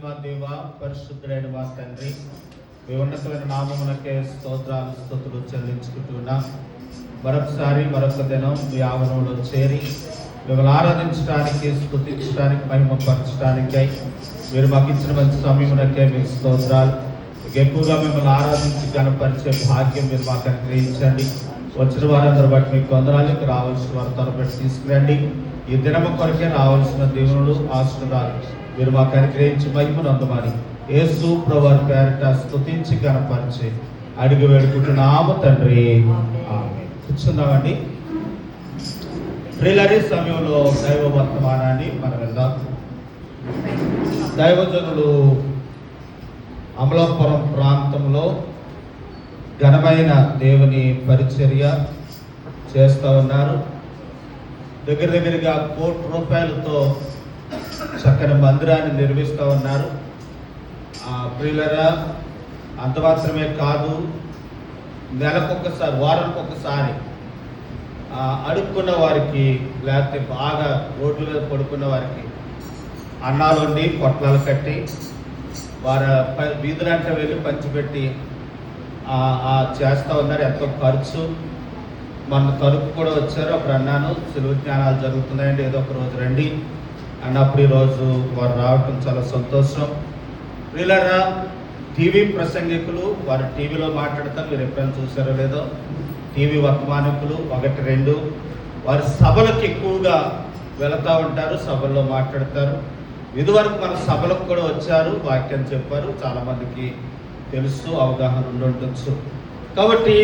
మా దేవ, పరిశుద్ధుడైన మా తండ్రి, మీ ఉన్నతమైన నామమునకే స్తోత్రాలు స్తుతులు చెల్లించుకుంటున్నాం. మరొక దినం మీ ఆవరణలో చేరి మిమ్మల్ని ఆరాధించడానికి, స్తుతించడానికి, మహిమపరచడానికై మీరు మాకు ఇచ్చిన మంచి సమయమునకే మీకు స్తోత్రాలు. ఎక్కువగా మిమ్మల్ని ఆరాధించి గణపరిచే భాగ్యం మీరు మాకు అనుగ్రహించండి. వచ్చిన వారందరూ బట్టి మీకు వందనాలకు రావాల్సిన వారు త్వరపెట్టి తీసుకురండి. ఈ దినము కొరకే రావాల్సిన దేవునులు ఆశీర్వాదాలు మీరు మాకు అనుగ్రహించి మహిమను అందమని యేసు ప్రభువారి పేరిట స్తుతించి గణపరిచి అడిగి వేడుకుంటున్నాము తండ్రి. ఆమేన్. కూర్చుందామండి. ప్రియులారా, సమయంలో దైవ వర్తమానాన్ని మనం వెళ్దాం. దైవజనులు అమలాపురం ప్రాంతంలో ఘనమైన దేవుని పరిచర్య చేస్తూ ఉన్నారు. దగ్గరగా ₹1,00,00,000 చక్కని మందిరాన్ని నిర్మిస్తూ ఉన్నారు. ప్రియులరా, అంత మాత్రమే కాదు, నెలకొకసారి, వారానికి ఒకసారి అడుక్కున్న వారికి, లేకపోతే బాగా రోడ్ల మీద పడుకున్న వారికి అన్నాలు వండి పొట్లాలు కట్టి వారి వీధులంటే వెళ్ళి పంచిపెట్టి చేస్తూ ఉన్నారు. ఎంతో ఖర్చు. మన తలుపు కూడా వచ్చారు. అప్పుడు అన్నాను, సులువు జ్ఞానాలు జరుగుతున్నాయండి, ఏదో ఒక రోజు రండి అన్నప్పుడు ఈరోజు వారు రావటం చాలా సంతోషం. వీళ్ళరా, టీవీ ప్రసంగికులు, వారు టీవీలో మాట్లాడతారు. మీరు ఎప్పుడైనా చూసారో లేదో, టీవీ వర్తమానికులు 1-2 వారి సభలకు ఎక్కువగా వెళుతూ ఉంటారు, సభల్లో మాట్లాడతారు. ఇదివరకు మన సభలకు కూడా వచ్చారు, వాక్యం చెప్పారు. చాలామందికి తెలుసు, అవగాహన ఉండొచ్చు. కాబట్టి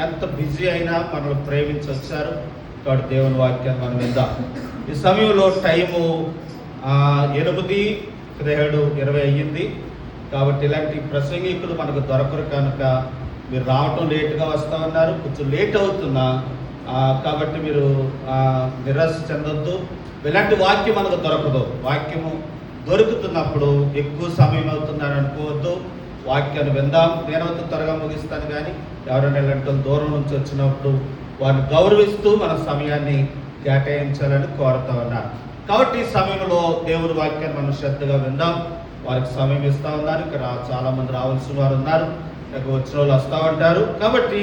ఎంత బిజీ అయినా మనల్ని ప్రేమించి వచ్చారు. కాబట్టి దేవుని వాక్యాన్ని మనం విందాం. ఈ సమయంలో టైము 8:17:20 అయ్యింది. కాబట్టి ఇలాంటి ప్రసంగికులు మనకు దొరకరు కనుక మీరు రావటం లేటుగా వస్తూ ఉన్నారు. కొంచెం లేట్ అవుతున్నా కాబట్టి మీరు నిరాశ చెందొద్దు. ఇలాంటి వాక్యం మనకు దొరకదు. వాక్యము దొరుకుతున్నప్పుడు ఎక్కువ సమయం అవుతుందని అనుకోవద్దు. వాక్యాన్ని విందాం. నేనైతే త్వరగా ముగిస్తాను, కానీ ఎవరైనా ఇలాంటి దూరం నుంచి వచ్చినప్పుడు వారిని గౌరవిస్తూ మన సమయాన్ని కేటాయించాలని కోరుతా ఉన్నారు. కాబట్టి ఈ సమయంలో దేవుని వాక్యాన్ని మనం శ్రద్ధగా విందాం. వారికి సమయం ఇస్తూ ఉన్నారు. ఇక్కడ చాలామంది రావాల్సిన వారు ఉన్నారు, ఇక్కడ వచ్చిన వాళ్ళు వస్తూ ఉంటారు. కాబట్టి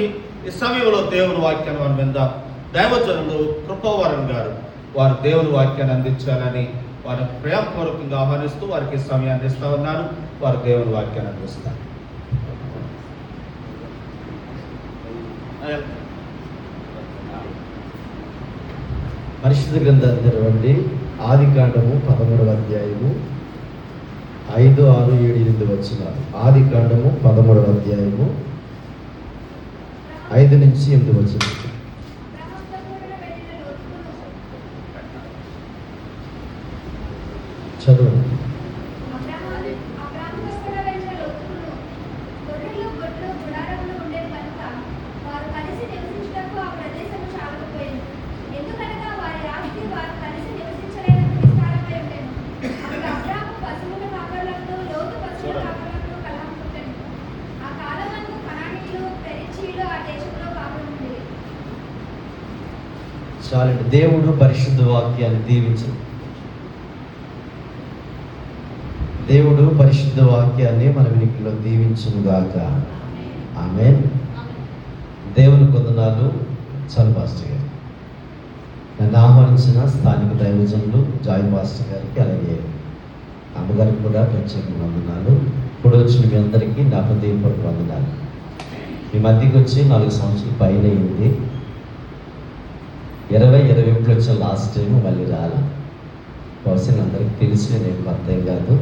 ఈ సమయంలో దేవుని వాక్యాన్ని మనం విందాం. దైవజనులు కృపావరం గారు వారు దేవుని వాక్యాన్ని అందించాలని వారిని ప్రేమపూర్వకంగా ఆహ్వానిస్తూ వారికి సమయాన్ని ఇస్తూ ఉన్నారు. వారు దేవుని వాక్యాన్ని అందిస్తారు. పరిశుద్ధ గ్రంథాన్ని తెరవండి. ఆదికాండము 13వ అధ్యాయము 5, 6, 7, 8 వచనాలు. ఆదికాండము 13వ అధ్యాయము 5 నుంచి 8 వచనాలు. చదవండి. చాలండి. దేవుడు పరిశుద్ధ వాక్యాన్ని దీవించు. దేవుడు పరిశుద్ధ వాక్యాన్ని మన వినికిలో దీవించునుగాక. ఆమేన్. దేవుని వందనాలు. చాలు పాస్టర్ గారు, నన్ను ఆహ్వానించిన స్థానిక దైవజనులు జాయ్ పాస్టర్ గారికి, అలాగే అమ్మగారికి కూడా ప్రత్యేక వందనాలు. ఇప్పుడు వచ్చిన మీ అందరికీ నా హృదయపూర్వక వందనాలు. మీ మధ్యకి వచ్చి 4 సంవత్సరాల పైన అయింది. 2021 వచ్చిన లాస్ట్ టైం, మళ్ళీ రాలా. బహుశా అందరికీ తెలిసి నేను కొత్త కాదు.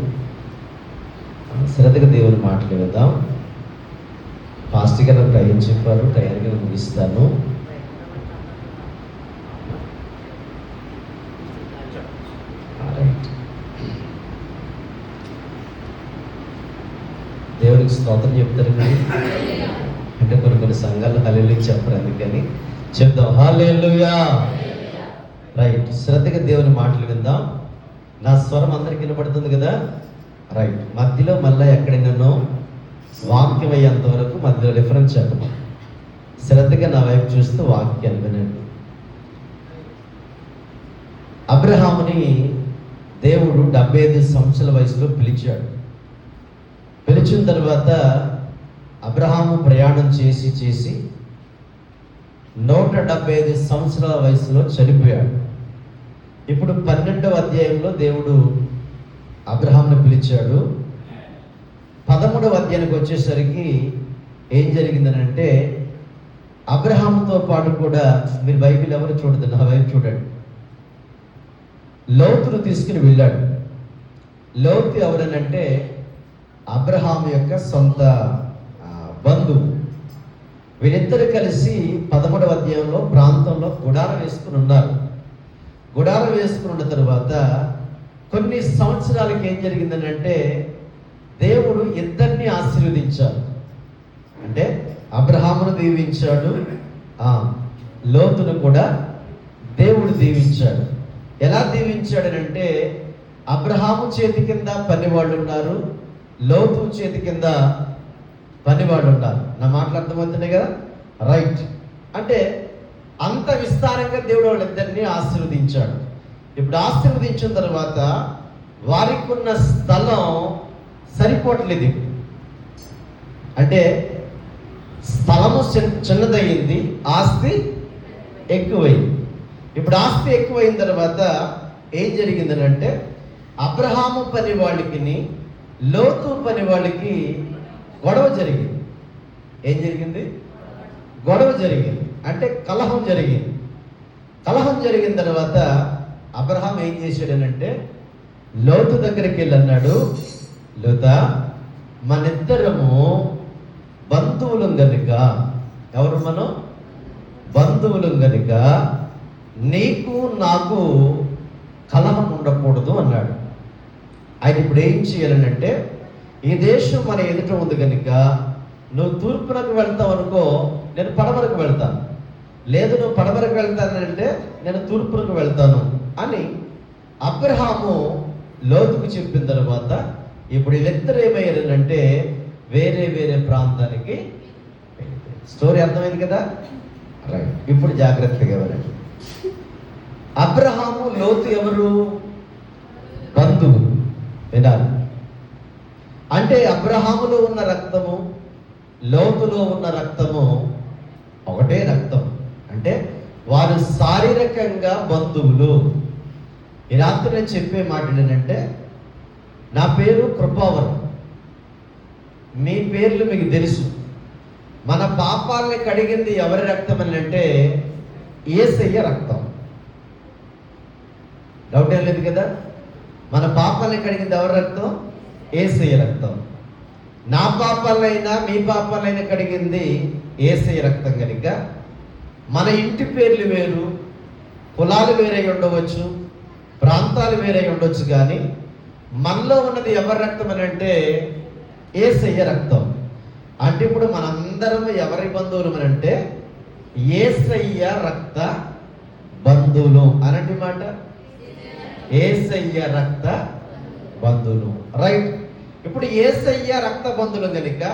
శ్రద్ధగా దేవుని మాటలు విందాం. పాస్టర్ గారు టైం చెప్పారు, టైంగా ముగిస్తాను. దేవునికి స్తోత్రం చెప్తారు కానీ, అంటే కొన్ని సంఘాలు హల్లెలూయా చెప్పరు, అందుకని చెప్దాం హల్లెలూయా. రైట్. శ్రద్ధగా దేవుని మాటలు విందాం. నా స్వరం అందరికి వినపడుతుంది కదా? రైట్. మధ్యలో మళ్ళీ ఎక్కడైనానో వాక్యం అయ్యేంత వరకు మధ్యలో రిఫరెన్స్ చెప్పమా. శ్రద్ధగా నా వైపు చూస్తూ వాక్యాన్ని వినండి. అబ్రహాముని దేవుడు 75 సంవత్సరాల వయసులో పిలిచాడు. పిలిచిన తర్వాత అబ్రహాము ప్రయాణం చేసి 175 సంవత్సరాల వయసులో చనిపోయాడు. ఇప్పుడు 12వ అధ్యాయంలో దేవుడు అబ్రహాంను పిలిచాడు. 13వ అధ్యాయానికి వచ్చేసరికి ఏం జరిగిందనంటే, అబ్రహాముతో పాటు కూడా, మీరు బైబిల్ ఎవరు చూడదు, నా వైపు చూడండి, లోతును తీసుకుని వెళ్ళాడు. లోతు ఎవరనంటే అబ్రహాము యొక్క సొంత బంధువు. వీరిద్దరు కలిసి 11వ అధ్యాయంలో ప్రాంతంలో గుడారం వేసుకుని ఉన్నారు. గుడారం వేసుకుని ఉన్న తర్వాత కొన్ని సంవత్సరాలకి ఏం జరిగిందనంటే, దేవుడు ఇద్దరిని ఆశీర్వదించాడు. అంటే అబ్రహామును దీవించాడు, లోతును కూడా దేవుడు దీవించాడు. ఎలా దీవించాడనంటే, అబ్రహాము చేతి కింద పనివాళ్ళు ఉన్నారు, లోతు చేతి కింద పనివాళ్ళు ఉన్నారు. నా మాటలు అర్థమవుతున్నాయి కదా? రైట్. అంటే అంత విస్తారంగా దేవుడు వాళ్ళిద్దరిని ఆశీర్వదించాడు. ఇప్పుడు ఆశీర్వదించిన తర్వాత వారికి ఉన్న స్థలం సరిపోవట్లేదు. అంటే స్థలము చిన్నదయ్యింది, ఆస్తి ఎక్కువైంది. ఇప్పుడు ఆస్తి ఎక్కువైన తర్వాత ఏం జరిగిందనంటే, అబ్రహాము పని వాళ్ళకి లోతు పని వాళ్ళకి గొడవ జరిగింది. ఏం జరిగింది? గొడవ జరిగింది. అంటే కలహం జరిగింది. కలహం జరిగిన తర్వాత అబ్రహాం ఏం చేశాడనంటే, లోతు దగ్గరికి వెళ్ళి అన్నాడు, లోతా, మనిద్దరము బంధువులం గనుక, ఎవరు మనం? బంధువులం గనుక నీకు నాకు కలహం ఉండకూడదు అన్నాడు. ఆయన ఇప్పుడు ఏం చేయాలనంటే, ఈ దేశం మన ఎదుట ఉంది కనుక నువ్వు తూర్పునకు వెళ్తావు అనుకో, నేను పడమరకు వెళ్తాను. లేదు, నువ్వు పడమరకు వెళ్తానంటే నేను తూర్పునకు వెళ్తాను అని అబ్రహాము లోతుకు చెప్పిన తర్వాత ఇప్పుడు వీళ్ళిద్దరు ఏమయ్యారనంటే వేరే వేరే ప్రాంతానికి. స్టోరీ అర్థమైంది కదా? రైట్. ఇప్పుడు జాగ్రత్తగా ఎవరండి, అబ్రహాము లోతు ఎవరు? బంధువు. వినాలి. అంటే అబ్రహాములో ఉన్న రక్తము, లోతులో ఉన్న రక్తము ఒకటే రక్తం. అంటే వారు శారీరకంగా బంధువులు. ఈ రాత్రి నేను చెప్పే మాట ఏంటంటే, నా పేరు కృపావరం, మీ పేర్లు మీకు తెలుసు. మన పాపాలని కడిగింది ఎవరి రక్తం అని అంటే యేసయ్య రక్తం. డౌట్ ఏం లేదు కదా? మన పాపాలని కడిగింది ఎవరి రక్తం? యేసయ్య రక్తం. నా పాపాలైనా మీ పాపాలైనా కడిగింది యేసయ్య రక్తం కనుక మన ఇంటి పేర్లు వేరు, కులాలు వేరై ఉండవచ్చు, ప్రాంతాలు వేరై ఉండొచ్చు, కానీ మనలో ఉన్నది ఎవరి రక్తం అని అంటే యేసయ్య రక్తం. అంటే ఇప్పుడు మనందరం ఎవరి బంధువులు అని అంటే యేసయ్య రక్త బంధువులు అనంటి మాట. యేసయ్య రక్త బంధువులు. రైట్. ఇప్పుడు యేసయ్య రక్త బంధువులు కనుక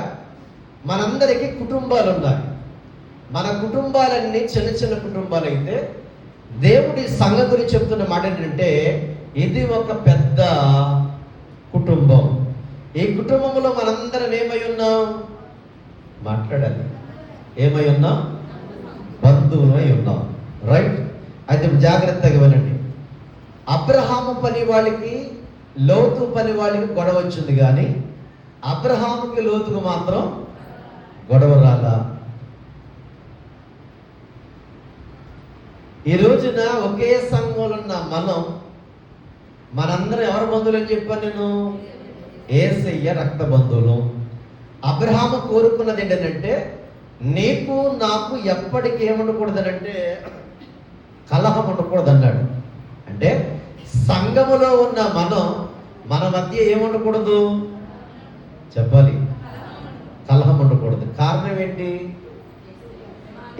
మనందరికీ కుటుంబాలు ఉన్నాయి. మన కుటుంబాలన్నీ చిన్న చిన్న కుటుంబాలు అయితే, దేవుడి సంఘం గురించి చెప్తున్న మాట ఏంటంటే, ఇది ఒక పెద్ద కుటుంబం. ఈ కుటుంబంలో మనందరం ఏమై ఉన్నాం? మాట్లాడాలి. ఏమై ఉన్నాం? బంధువులమై ఉన్నాం. రైట్. అయితే జాగ్రత్తగా వినండి. అబ్రహాము పని వాళ్ళకి, లోతు పని వాళ్ళకి గొడవ వచ్చింది, కానీ అబ్రహాముకి లోతుకు మాత్రం గొడవ రాలా. ఈ రోజున ఒకే సంఘంలో ఉన్న మనందరం ఎవరి బంధువులు అని చెప్పాను నేను? యేసయ్య రక్త బంధువులు. అబ్రహాము కోరుకున్నది ఏంటంటే, నీకు నాకు ఎప్పటికి ఏముండకూడదనంటే కలహం ఉండకూడదు అన్నాడు. అంటే సంఘములో ఉన్న మన మధ్య ఏముండకూడదు చెప్పాలి? కలహం ఉండకూడదు. కారణం ఏంటి?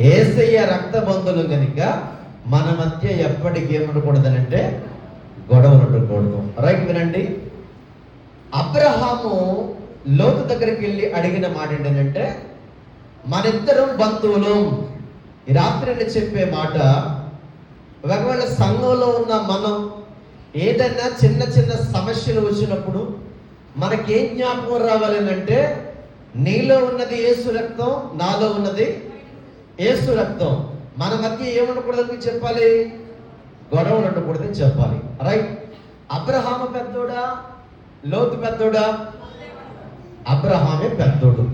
యేసయ్య రక్త బంధువులు కనుక మన మధ్య ఎప్పటికి ఏముండకూడదనంటే గొడవలు ఉండకూడదు. రైట్. వినండి. అబ్రహాము లోతు దగ్గరికి వెళ్ళి అడిగిన మాట ఏంటంటే, మనిద్దరం బంధువులు. ఈ రాత్రి నేను చెప్పే మాట, ఒకవేళ సంఘంలో ఉన్న మనం ఏదైనా చిన్న చిన్న సమస్యలు వచ్చినప్పుడు, మనకేం జ్ఞాపకం రావాలని అంటే, నీలో ఉన్నది యేసు రక్తం, నాలో ఉన్నది యేసు రక్తం. మన మధ్య ఏముండకూడదని చెప్పాలి? గొడవలు ఉండకూడదని చెప్పాలి. రైట్. అబ్రహాము పెద్దోడా, లోతు పెద్దోడా? అబ్రహామే పెద్దోడు.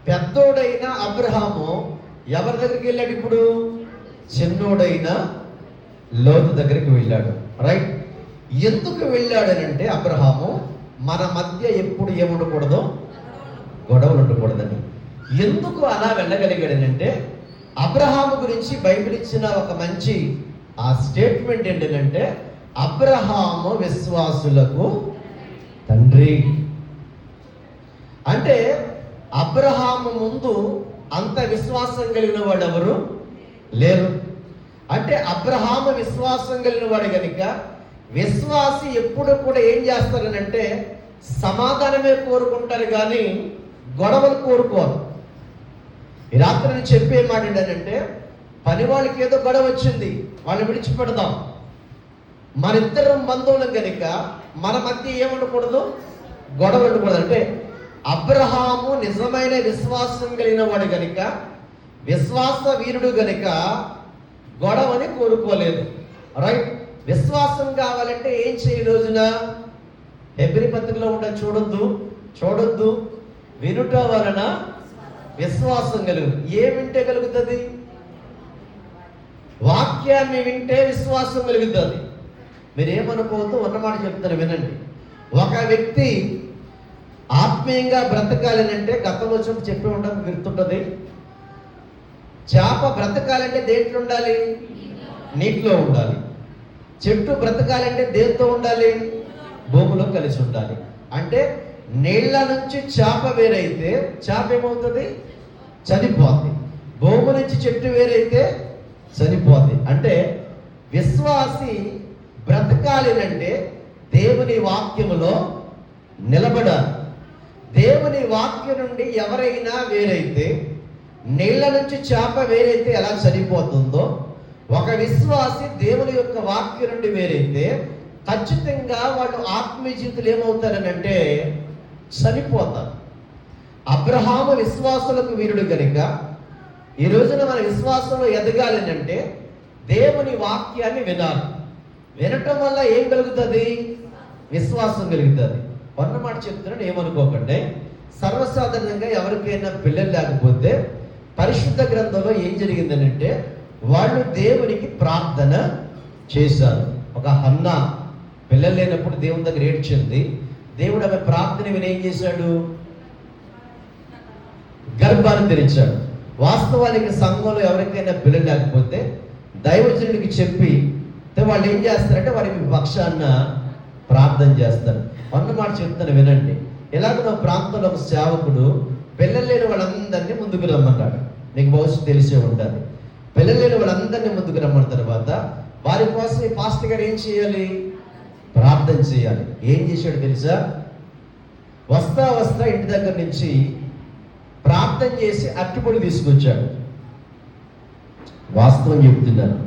పెద్దోడైన అబ్రహాము ఎవరి దగ్గరికి వెళ్ళాడు? ఇప్పుడు చిన్నోడైన లోతు దగ్గరికి వెళ్ళాడు. రైట్. ఎందుకు వెళ్ళాడనంటే, అబ్రహాము మన మధ్య ఎప్పుడు ఏముండకూడదు? గొడవలు ఉండకూడదని. ఎందుకు అలా వెళ్ళగలిగాడనంటే, అబ్రహాము గురించి బైబిల్ ఇచ్చిన ఒక మంచి ఆ స్టేట్మెంట్ ఏంటంటే, అబ్రహాము విశ్వాసులకు తండ్రి. అంటే అబ్రహాము ముందు అంత విశ్వాసం కలిగిన వాడు ఎవరు లేరు. అంటే అబ్రహాము విశ్వాసం కలిగిన వాడు కనుక, విశ్వాసి ఎప్పుడు కూడా ఏం చేస్తారనంటే సమాధానమే కోరుకుంటారు కానీ గొడవలు కోరుకోరు. ఈ రాత్రి నేను చెప్పే మాట ఏంటంటే, పని వాళ్ళకి ఏదో గొడవ వచ్చింది, వాళ్ళని విడిచిపెడదాం. మనిద్దరం బంధువులం కనుక మన మధ్య ఏముండకూడదు? గొడవ ఉండకూడదు. అంటే అబ్రహాము నిజమైన విశ్వాసం కలిగిన వాడు కనుక, విశ్వాస వీరుడు కనుక గొడవని కోరుకోలేదు. రైట్. విశ్వాసం కావాలంటే ఏం చేయ రోజున హెబ్రీ పత్రికలో ఉండ చూడొద్దు వినుట వలన విశ్వాసం కలుగు. ఏ వింటే కలుగుతుంది? వాక్యాన్ని వింటే విశ్వాసం కలుగుతుంది. మీరేమనుకోవద్దు, ఉన్నమాట చెప్తాను వినండి. ఒక వ్యక్తి ఆత్మీయంగా బ్రతకాలనంటే, గతంలో చెప్పి ఉండడం గుర్తుంటుంది, చేప బ్రతకాలంటే దేంట్లో ఉండాలి? నీటిలో ఉండాలి. చెట్టు బ్రతకాలంటే దేంతో ఉండాలి? భూమిలో కలిసి ఉండాలి. అంటే నీళ్ల నుంచి చేప వేరైతే చేప ఏమవుతుంది? చనిపోద్ది. భూమి నుంచి చెట్టు వేరైతే చనిపోద్ది. అంటే విశ్వాసి బ్రతకాలినంటే దేవుని వాక్యములో నిలబడాలి. దేవుని వాక్యం నుండి ఎవరైనా వేరైతే, నీళ్ల నుంచి చేప వేరైతే ఎలా చనిపోతుందో, ఒక విశ్వాసి దేవుని యొక్క వాక్యం నుండి వేరైతే ఖచ్చితంగా వాళ్ళు ఆత్మీయ జీవితంలో ఏమవుతారనంటే చనిపోతారు. అబ్రహాము విశ్వాసులకు వీరుడు కనుక ఈ రోజున మన విశ్వాసంలో ఎదగాలనంటే దేవుని వాక్యాన్ని వినాలి. వినటం వల్ల ఏం కలుగుతుంది? విశ్వాసం కలుగుతుంది. మాట చెప్తున్నాను, ఏమనుకోకండి. సర్వసాధారణంగా ఎవరికైనా పిల్లలు లేకపోతే పరిశుద్ధ గ్రంథంలో ఏం జరిగిందనంటే, వాళ్ళు దేవునికి ప్రార్థన చేశారు. ఒక హన్నా పిల్లలు లేనప్పుడు దేవుని దగ్గర ఏడ్చింది. దేవుడు ఆమె ప్రార్థన విని ఏం చేశాడు? గర్భాన్ని తెరిచాడు. వాస్తవానికి సంఘంలో ఎవరికైనా పిల్లలు లేకపోతే దైవజనుడికి చెప్పి వాళ్ళు ఏం చేస్తారంటే వారికి పక్షాన ప్రార్థన చేస్తారు. మాట చెప్తాను వినండి. ఇలాగ నా ప్రాంతంలో ఒక సేవకుడు పిల్లలు లేని వాళ్ళందరినీ ముందుకు రమ్మన్నాడు. నీకు బహుశా తెలిసే ఉంటుంది. పిల్లలు లేని వాళ్ళందరినీ ముందుకు రమ్మన్న తర్వాత వారి కోసం ఈ పాస్టర్ గారు ఏం చేయాలి? ప్రార్థన చేయాలి. ఏం చేశాడు తెలుసా? వస్తా ఇంటి దగ్గర నుంచి ప్రార్థన చేసి అరటిపొడి తీసుకొచ్చాడు. వాస్తవం చెప్తున్నాను.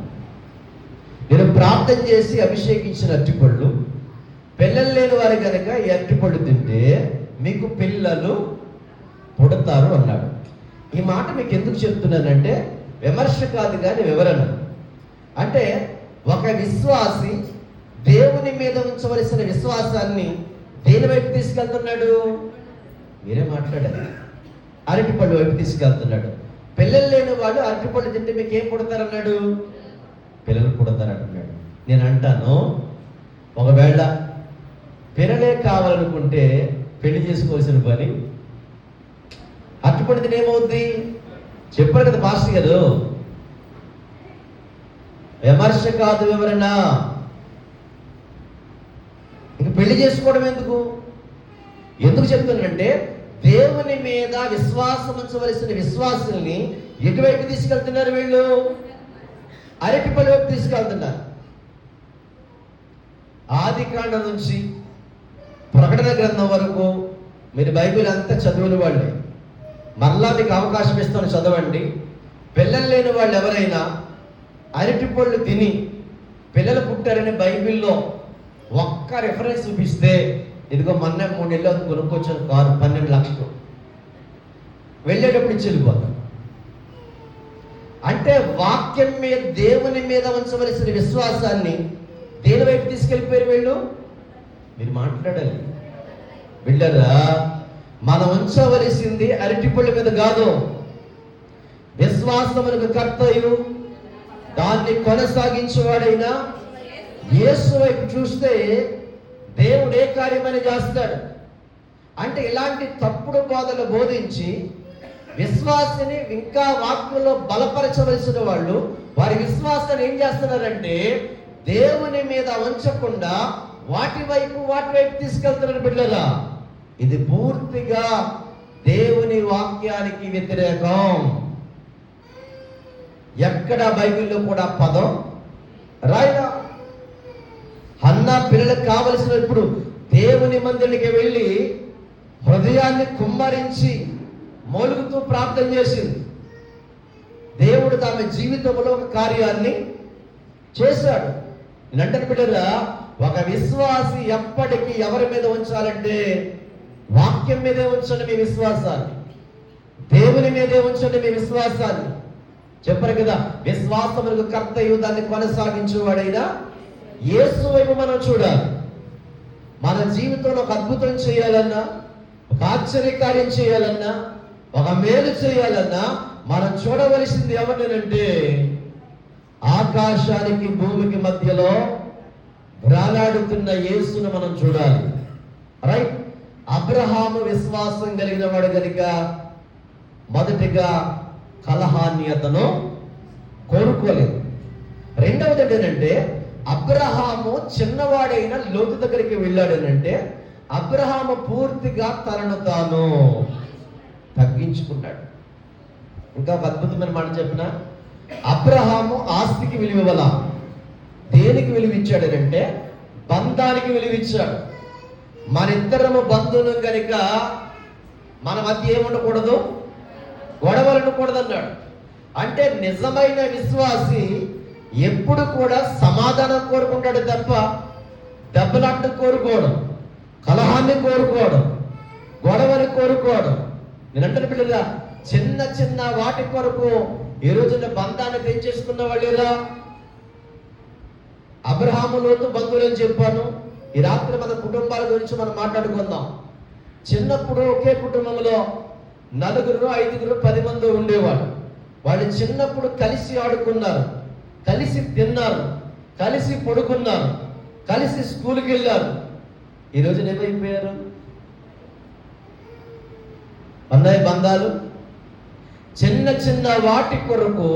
నేను ప్రార్థన చేసి అభిషేకించిన అరటిపళ్ళు, పిల్లలు లేని వారు కనుక ఈ అరటిపళ్ళు తింటే మీకు పిల్లలు పుడతారు అన్నాడు. ఈ మాట మీకు ఎందుకు చెప్తున్నానంటే విమర్శ కాదు కానీ వివరణ. అంటే ఒక విశ్వాసి దేవుని మీద ఉంచవలసిన విశ్వాసాన్ని దేని వైపు తీసుకెళ్తున్నాడు? మీరే మాట్లాడారు. అరటిపళ్ళు వైపు తీసుకెళ్తున్నాడు. పిల్లలు లేని వాడు అరటిపళ్ళు తింటే మీకు ఏం పుడతారన్నాడు? పిల్లలు పుడతారంటున్నాడు. నేను అంటాను, ఒకవేళ పిల్లలే కావాలనుకుంటే పెళ్లి చేసుకోవాల్సిన పని అరటిపళ్ళు తినేమవుద్ది? చెప్పారు కదా మాస్టర్ గారు. విమర్శ కాదు వివరణ. ఇంక పెళ్లి చేసుకోవడం ఎందుకు చెప్తున్నానంటే, దేవుని మీద విశ్వాసం ఉంచవలసిన విశ్వాసుల్ని ఎటువైపు తీసుకెళ్తున్నారు? వీళ్ళు అరటిపల్లి వైపు తీసుకెళ్తున్నారు. ఆదికాండం నుంచి ప్రకటన గ్రంథం వరకు మీరు బైబిల్ అంతా చదివిన వాళ్ళే. మరలా మీకు అవకాశం ఇస్తాను, చదవండి. పిల్లలు లేని వాళ్ళు ఎవరైనా అరటిపళ్ళు తిని పిల్లలు పుట్టారని బైబిల్లో ఒక్క రెఫరెన్స్ చూపిస్తే ఇదిగో మొన్న 3 నెలలు అది కొనుక్కొచ్చిన కారు 12 లక్షలు, వెళ్ళేటప్పుడు ఇచ్చి వెళ్ళిపోతాం. అంటే వాక్యం మీద, దేవుని మీద ఉంచవలసిన విశ్వాసాన్ని దేని వైపు తీసుకెళ్ళిపోయారు వీళ్ళు? మీరు మాట్లాడాలి బిడ్డరా. మనం ఉంచవలసింది అరటిపళ్ళ మీద కాదు, విశ్వాసమునకు కర్తయు దాన్ని కొనసాగించేవాడైనా యేసు వైపు చూస్తే దేవుడు ఏ కార్యమని చేస్తాడు. అంటే ఇలాంటి తప్పుడు బోధలు బోధించి విశ్వాసాన్ని ఇంకా వాక్యంలో బలపరచవలసిన వాళ్ళు వారి విశ్వాసాన్ని ఏం చేస్తున్నారంటే దేవుని మీద ఉంచకుండా వాటి వైపు తీసుకెళ్తున్నారు బిడ్డలా. ఇది పూర్తిగా దేవుని వాక్యానికి వ్యతిరేకం. ఎక్కడ బైబిల్లో కూడా పదం రాయలా. హన్నా పిల్లలకు కావలసిన ఇప్పుడు దేవుని మందిరికి వెళ్ళి హృదయాన్ని కుమ్మరించి మొలుగుతూ ప్రార్థన చేసింది. దేవుడు తమ జీవితంలో ఒక కార్యాన్ని చేశాడు. నేనంటే బిడ్డరా, ఒక విశ్వాసి ఎప్పటికీ ఎవరి మీద ఉంచాలంటే వాక్యం మీదే ఉంచండి మీ విశ్వాసాన్ని, దేవుని మీదే ఉంచండి మీ విశ్వాసాన్ని. చెప్పరు కదా, విశ్వాసమునకు కర్తయు దాన్ని కొనసాగించేవాడైనా యేసు వైపు మనం చూడాలి. మన జీవితంలో ఒక అద్భుతం చేయాలన్నా, ఒక ఆశ్చర్యకార్యం చేయాలన్నా, ఒక మేలు చేయాలన్నా మనం చూడవలసింది ఎవరినంటే ఆకాశానికి భూమికి మధ్యలో వేలాడుతున్న యేసును మనం చూడాలి. రైట్. అబ్రహాము విశ్వాసం కలిగిన వాడు కనుక మొదటిగా కలహాన్ని అతను కోరుకోలేదు. రెండవది ఏంటంటే అబ్రహాము చిన్నవాడైన లోతు దగ్గరికి వెళ్ళాడనంటే అబ్రహాము పూర్తిగా తనను తాను తగ్గించుకున్నాడు. ఇంకా ఒక అద్భుతమైన మాట చెప్పిన, అబ్రహాము ఆస్తికి విలువల దేనికి విలువిచ్చాడనంటే బంధానికి విలువిచ్చాడు. మనిద్దరము బంధువులు కనుక మన మధ్య ఏముండకూడదు, గొడవలు ఉండకూడదు అన్నాడు. అంటే నిజమైన విశ్వాసి ఎప్పుడు కూడా సమాధానం కోరుకుంటాడు తప్ప దెబ్బలాటను కోరుకోవడం, కలహాన్ని కోరుకోవడం, గొడవని కోరుకోవడం. నేనంటాను పిల్లగా, చిన్న చిన్న వాటి కొరకు ఈ రోజున బంధాన్ని తెంచేసుకున్న వాళ్ళేరా. అబ్రహాము లోతు బంధువులని చెప్పాను. ఈ రాత్రి మన కుటుంబాల గురించి మనం మాట్లాడుకుందాం. చిన్నప్పుడు ఒకే కుటుంబంలో 4, 5, 10 మంది ఉండేవాడు. వాళ్ళు చిన్నప్పుడు కలిసి ఆడుకున్నారు, కలిసి తిన్నారు, కలిసి పడుకున్నారు, కలిసి స్కూల్కి వెళ్ళారు. ఈ రోజున ఏమైపోయారు? అన్నయ్య బంధాలు చిన్న చిన్న వాటి కొరకు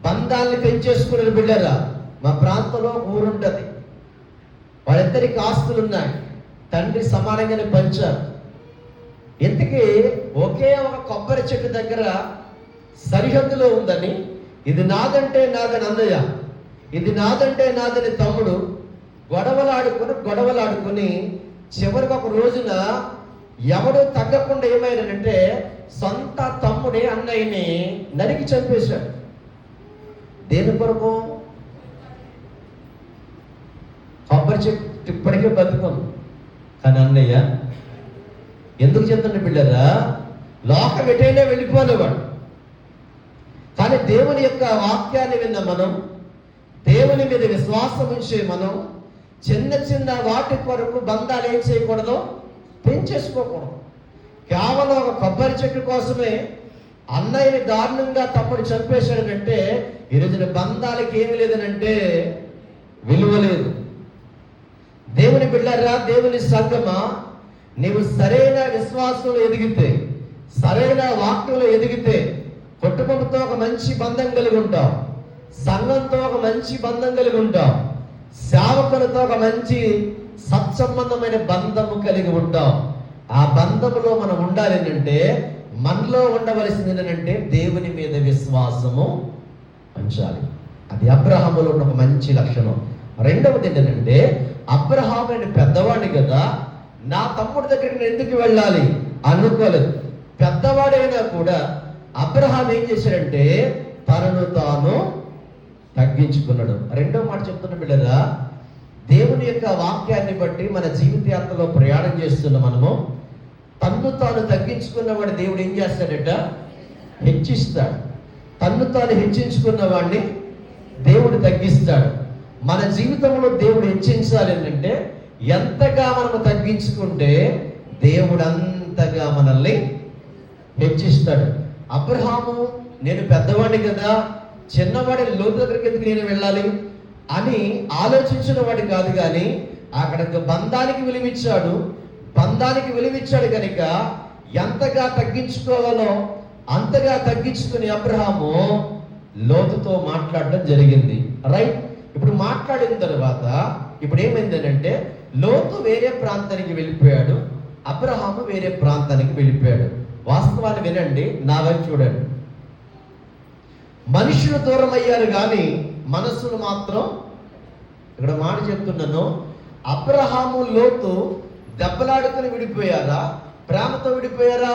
బంధాన్ని పెంచేసుకునే బిడ్డరా. మా ప్రాంతంలో ఊరుంటది, వాళ్ళిద్దరికి ఆస్తులు ఉన్నాయి, తండ్రి సమానంగానే పంచారు. ఇంతకీ ఒకే ఒక కొబ్బరి చెట్టు దగ్గర సరిహద్దులో ఉందని, ఇది నాదంటే నాదని అన్నయ్య, ఇది నాదంటే నాదని తమ్ముడు గొడవలాడుకుని చివరికి ఒక రోజున ఎవడో తగ్గకుండా ఏమైనాడంటే సొంత తమ్ముడే అన్నయ్యని నరికి చంపేశాడు. దేని కొరకు? కొబ్బరి చెట్టు ఇప్పటికే బతుకుంది, కానీ అన్నయ్య ఎందుకు చెప్తుండే బిడ్డరా, లోకం ఎటైనా వెళ్ళిపోలేవాడు. కానీ దేవుని యొక్క వాక్యాన్ని విన్న మనం, దేవుని మీద విశ్వాసం ఉంచే మనం చిన్న చిన్న వాటి కొరకు బంధాలు ఏం చేయకూడదు, పెంచేసుకోకూడదు. కేవలం ఒక కొబ్బరి చెట్టు కోసమే అన్నయ్యని దారుణంగా తమ్ముడు చంపేశాడంటే ఈ రోజున బంధాలకి ఏమి లేదనంటే విలువ లేదు. దేవుని బిడ్డరా, దేవుని సంగమా, నీవు సరైన విశ్వాసంలో ఎదిగితే, సరైన వాక్యంలో ఎదిగితే కుటుంబంతో ఒక మంచి బంధం కలిగి ఉంటావు, సంఘంతో ఒక మంచి బంధం కలిగి ఉంటావు, సేవకులతో ఒక మంచి సత్సంబంధమైన బంధము కలిగి ఉంటాం. ఆ బంధములో మనం ఉండాలి అంటే మనలో ఉండవలసింది ఏంటంటే దేవుని మీద విశ్వాసము ఉంచాలి. అది అబ్రహాములో ఉన్న ఒక మంచి లక్షణం. రెండవది ఏంటంటే అబ్రహాము నేను పెద్దవాడిని కదా, నా తమ్ముడి దగ్గరికి నేను ఎందుకు వెళ్ళాలి అనుకోలేదు. పెద్దవాడైనా కూడా అబ్రహాం ఏం చేశాడంటే తనను తాను తగ్గించుకున్నాడు. రెండో మాట చెప్తున్న బిడ్డరా, దేవుని యొక్క వాక్యాన్ని బట్టి మన జీవిత యాత్రలో ప్రయాణం చేస్తున్న మనము తన్ను తాను తగ్గించుకున్నవాడు దేవుడు ఏం చేస్తాడట? హెచ్చిస్తాడు. తన్ను తాను హెచ్చించుకున్న వాడిని దేవుడు తగ్గిస్తాడు. మన జీవితంలో దేవుడు హెచ్చించాలి అంటే ఎంతగా మనము తగ్గించుకుంటే దేవుడు అంతగా మనల్ని హెచ్చిస్తాడు. అబ్రహాము నేను పెద్దవాడిని కదా, చిన్నవాడి లోతు దగ్గరికి ఎందుకు నేను వెళ్ళాలి అని ఆలోచించిన వాడు కాదు, కానీ అక్కడ బంధానికి విలువిచ్చాడు. బంధానికి విలువిచ్చాడు కనుక ఎంతగా తగ్గించుకోవాలో అంతగా తగ్గించుకుని అబ్రహాము లోతుతో మాట్లాడడం జరిగింది. రైట్. ఇప్పుడు మాట్లాడిన తర్వాత ఇప్పుడు ఏమైందంటే లోతు వేరే ప్రాంతానికి వెళ్ళిపోయాడు, అబ్రహాము వేరే ప్రాంతానికి వెళ్ళిపోయాడు. వాస్తవాన్ని వినండి, నా వైపు చూడండి. మనుషులు దూరం అయ్యారు కానీ మనస్సులు మాత్రం, ఇక్కడ మాట చెప్తున్నాను, అబ్రహాము లోతు దెబ్బలాడుకుని విడిపోయారా, ప్రేమతో విడిపోయారా?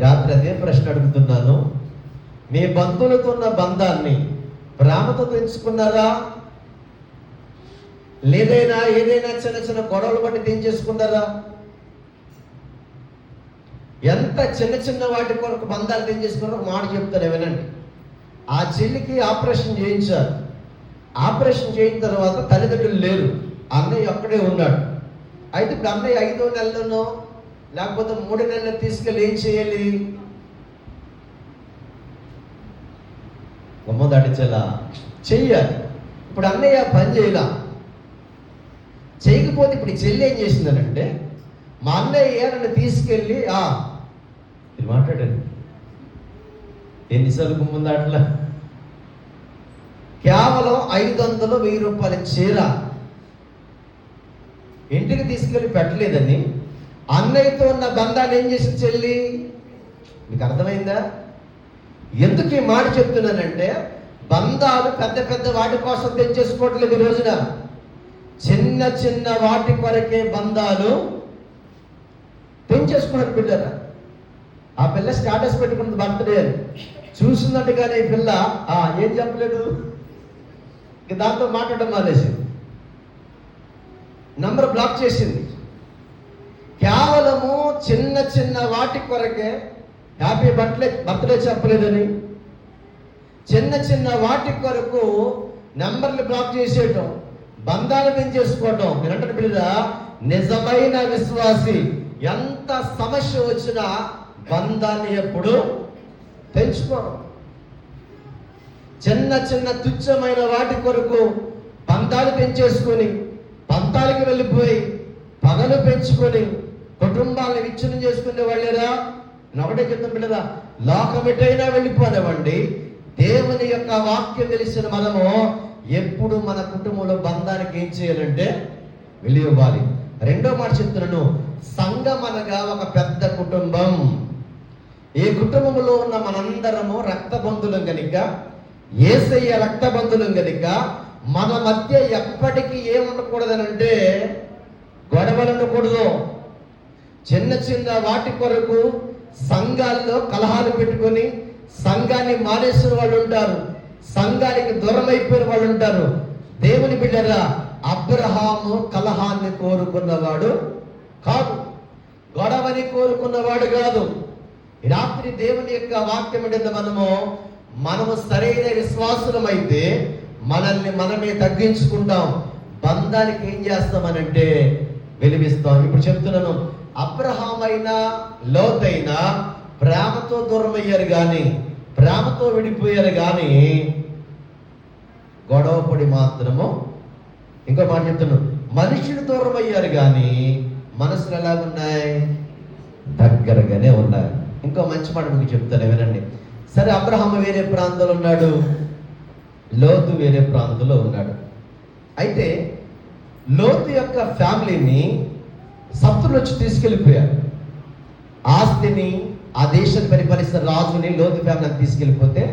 రాత్రి అదే ప్రశ్న అడుగుతున్నాను. మీ బంధువులతో ఉన్న బంధాన్ని ప్రేమతో పెంచుకున్నారా, లేదైనా ఏదైనా చిన్న చిన్న గొడవలు బట్టి తెంచేసుకున్నారా? ఎంత చిన్న చిన్న వాటి కొరకు బంధాలు తెంచేసుకున్నారో మాట చెప్తాను వినండి. ఆ చెల్లికి ఆపరేషన్ చేయించారు. ఆపరేషన్ చేయిన తర్వాత తల్లిదండ్రులు లేరు, అన్నయ్య ఒక్కడే ఉన్నాడు. అయితే ఇప్పుడు అన్నయ్య 5వ నెలలోనో లేకపోతే 3 నెలలు తీసుకెళ్ళి ఏం చేయాలి? బొమ్మ దాటించేలా చెయ్యాలి. ఇప్పుడు అన్నయ్య పని చేయలా, చేయకపోతే ఇప్పుడు ఈ చెల్లి ఏం చేసిందనంటే, మా అన్నయ్య నన్ను తీసుకెళ్ళి ఇది మాట్లాడండి, ఎన్నిసార్లు గుమ్మం దాటలా, కేవలం 500 1000 రూపాయల చీర ఇంటికి తీసుకెళ్ళి పెట్టలేదని అన్నయ్యతో ఉన్న బంధాన్ని ఏం చేసింది చెల్లి? మీకు అర్థమైందా? ఎందుకు ఈ మాట చెప్తున్నానంటే బంధాలు పెద్ద పెద్ద వాటి కోసం తెచ్చేసుకోవట్లేదు. ఈ రోజున చిన్న చిన్న వాటి కొరకే బంధాలు పెంచేసుకున్నారు పిల్లరా. ఆ పిల్ల స్టాటస్ పెట్టుకున్నది బర్త్డే చూసిందంటే కానీ ఈ పిల్ల ఏం చెప్పలేదు, దాంతో మాట్లాడడం మానేసింది, నంబర్ బ్లాక్ చేసింది. కేవలము చిన్న చిన్న వాటి కొరకే హ్యాపీ బర్త్డే చెప్పలేదని, చిన్న చిన్న వాటి కొరకు నెంబర్లు బ్లాక్ చేసేయటం, బంధాలు పెంచేసుకోవటం. మీరంటే పిల్లల నిజమైన విశ్వాసి ఎంత సమస్య వచ్చినా బంధాన్ని ఎప్పుడు పెంచుకోవడం. చిన్న చిన్న తుచ్చమైన వాటి కొరకు బంధాలు పెంచేసుకొని పంతాలకు వెళ్ళిపోయి పగలు పెంచుకొని కుటుంబాలను విచ్ఛిన్నం చేసుకునే వాళ్ళేరా. నేను ఒకటే చెప్తాను పిల్లరా, లోకమిటైనా వెళ్ళిపోదామండి, దేవుని యొక్క వాక్యం తెలిసిన మనము ఎప్పుడు మన కుటుంబంలో బంధానికి ఏం చేయాలంటే విలువివ్వాలి. రెండో మాట చెప్తున్నాను, సంఘం అనగా ఒక పెద్ద కుటుంబం. ఈ కుటుంబంలో ఉన్న మనందరము రక్తబంధులం కనుక, యేసయ్య రక్తబంధులం కనుక మన మధ్య ఎప్పటికీ ఏముండకూడదనంటే గొడవలు ఉండకూడదు. చిన్న చిన్న వాటి కొరకు సంఘాల్లో కలహాలు పెట్టుకొని సంఘాన్ని మానేసిన వాళ్ళు ఉంటారు, సంఘానికి దూరం అయిపోయిన వాళ్ళు ఉంటారు. దేవుని బిడ్డరా, అబ్రహాము కలహాన్ని కోరుకున్నవాడు కాదు, గొడవని కోరుకున్నవాడు కాదు. రాత్రి దేవుని యొక్క వాక్యం ఏంటంటే మనము సరైన విశ్వాసులమైతే మనల్ని మనమే తగ్గించుకుంటాం, బంధానికి ఏం చేస్తామనంటే వెలివిస్తాం. ఇప్పుడు చెప్తున్నాను, అబ్రహాం అయినా లోతైనా ప్రేమతో దూరం అయ్యారు కానీ, ప్రేమతో విడిపోయారు కానీ గొడవపడి మాత్రము. ఇంకో మాట చెప్తున్నాను, మనుషులు దూరం అయ్యారు కానీ మనసులు ఎలా ఉన్నాయి? దగ్గరగానే ఉన్నాయి. ఇంకో మంచి మాట మీకు చెప్తాను వినండి. సరే, అబ్రహాము వేరే ప్రాంతంలో ఉన్నాడు, లోతు వేరే ప్రాంతంలో ఉన్నాడు. అయితే లోతు యొక్క ఫ్యామిలీని శత్రులు వచ్చి తీసుకెళ్ళిపోయారు. ఆస్తిని, ఆ దేశాన్ని పరిపాలిస్తున్న రాజుని లోతు ఫ్యామిలీని తీసుకెళ్ళిపోతే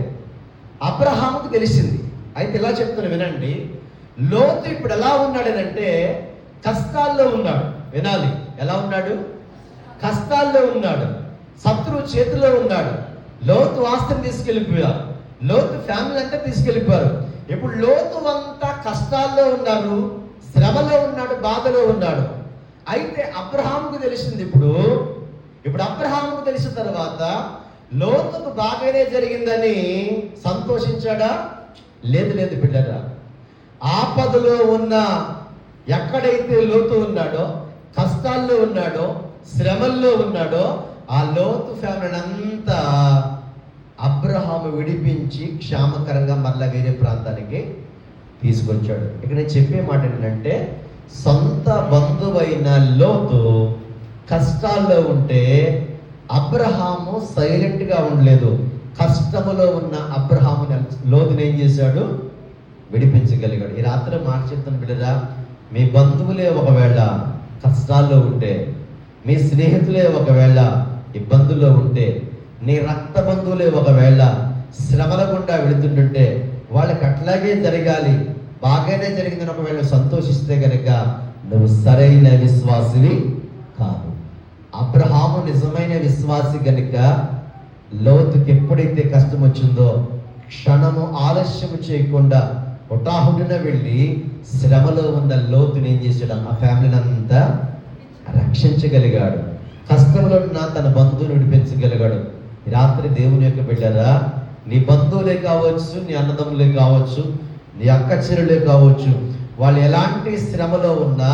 అబ్రహాముకు తెలిసింది. అయితే ఇలా చెప్తున్నా వినండి, లోతు ఇప్పుడు ఎలా ఉన్నాడనంటే కష్టాల్లో ఉన్నాడు. వినాలి, ఎలా ఉన్నాడు? కష్టాల్లో ఉన్నాడు, శత్రువు చేతిలో ఉన్నాడు. లోతు ఆస్తిని తీసుకెళ్ళిపోయారు, లోతు ఫ్యామిలీ అంతా తీసుకెళ్ళిపోయారు. ఇప్పుడు లోతు అంతా కష్టాల్లో ఉన్నారు, శ్రమలో ఉన్నాడు, బాధలో ఉన్నాడు. అయితే అబ్రహాముకు తెలిసింది ఇప్పుడు అబ్రహాముకు తెలిసిన తర్వాత లోతుకు బాగానే జరిగిందని సంతోషించాడా? లేదు బిడ్డరా. ఆపదలో ఉన్న, ఎక్కడైతే లోతు ఉన్నాడో, కష్టాల్లో ఉన్నాడో, శ్రమల్లో ఉన్నాడో, ఆ లోతు ఫ్యామిలీని అంతా అబ్రహాము విడిపించి క్షేమకరంగా మళ్ళా వేరే ప్రాంతానికి తీసుకొచ్చాడు. ఇక్కడ నేను చెప్పే మాట ఏంటంటే, సొంత బంధువైన లోతు కష్టాల్లో ఉంటే అబ్రహాము సైలెంట్గా ఉండలేదు. కష్టములో ఉన్న అబ్రహాముని లోతుని ఏం చేశాడు? విడిపించగలిగాడు. ఈ రాత్రి మాట చెప్తాను బిడ్డరా, మీ బంధువులే ఒకవేళ కష్టాల్లో ఉంటే, మీ స్నేహితులే ఒకవేళ ఇబ్బందుల్లో ఉంటే, నీ రక్త బంధువులే ఒకవేళ శ్రమల గుండా వెళుతుంటుంటే, వాళ్ళకి అట్లాగే జరగాలి, బాగానే జరిగిందని ఒకవేళ సంతోషిస్తే కనుక నువ్వు సరైన విశ్వాసివి కాదు. అబ్రహాము నిజమైన విశ్వాసి కనుక లోతుకి ఎప్పుడైతే కష్టం వచ్చిందో క్షణము ఆలస్యము చేయకుండా హుటాహుటిన వెళ్ళి శ్రమలో ఉన్న లోతుని ఏం చేశాడు? ఆ ఫ్యామిలీని అంతా రక్షించగలిగాడు. కష్టంలో ఉన్న తన బంధువుని విడిపించగలిగాడు. రాత్రి దేవుని యొక్క బిడ్డరా, నీ బంధువులే కావచ్చు, నీ అన్నదమ్ములే కావచ్చు, నీ అక్క చెల్లెలే కావచ్చు, వాళ్ళు ఎలాంటి శ్రమలో ఉన్నా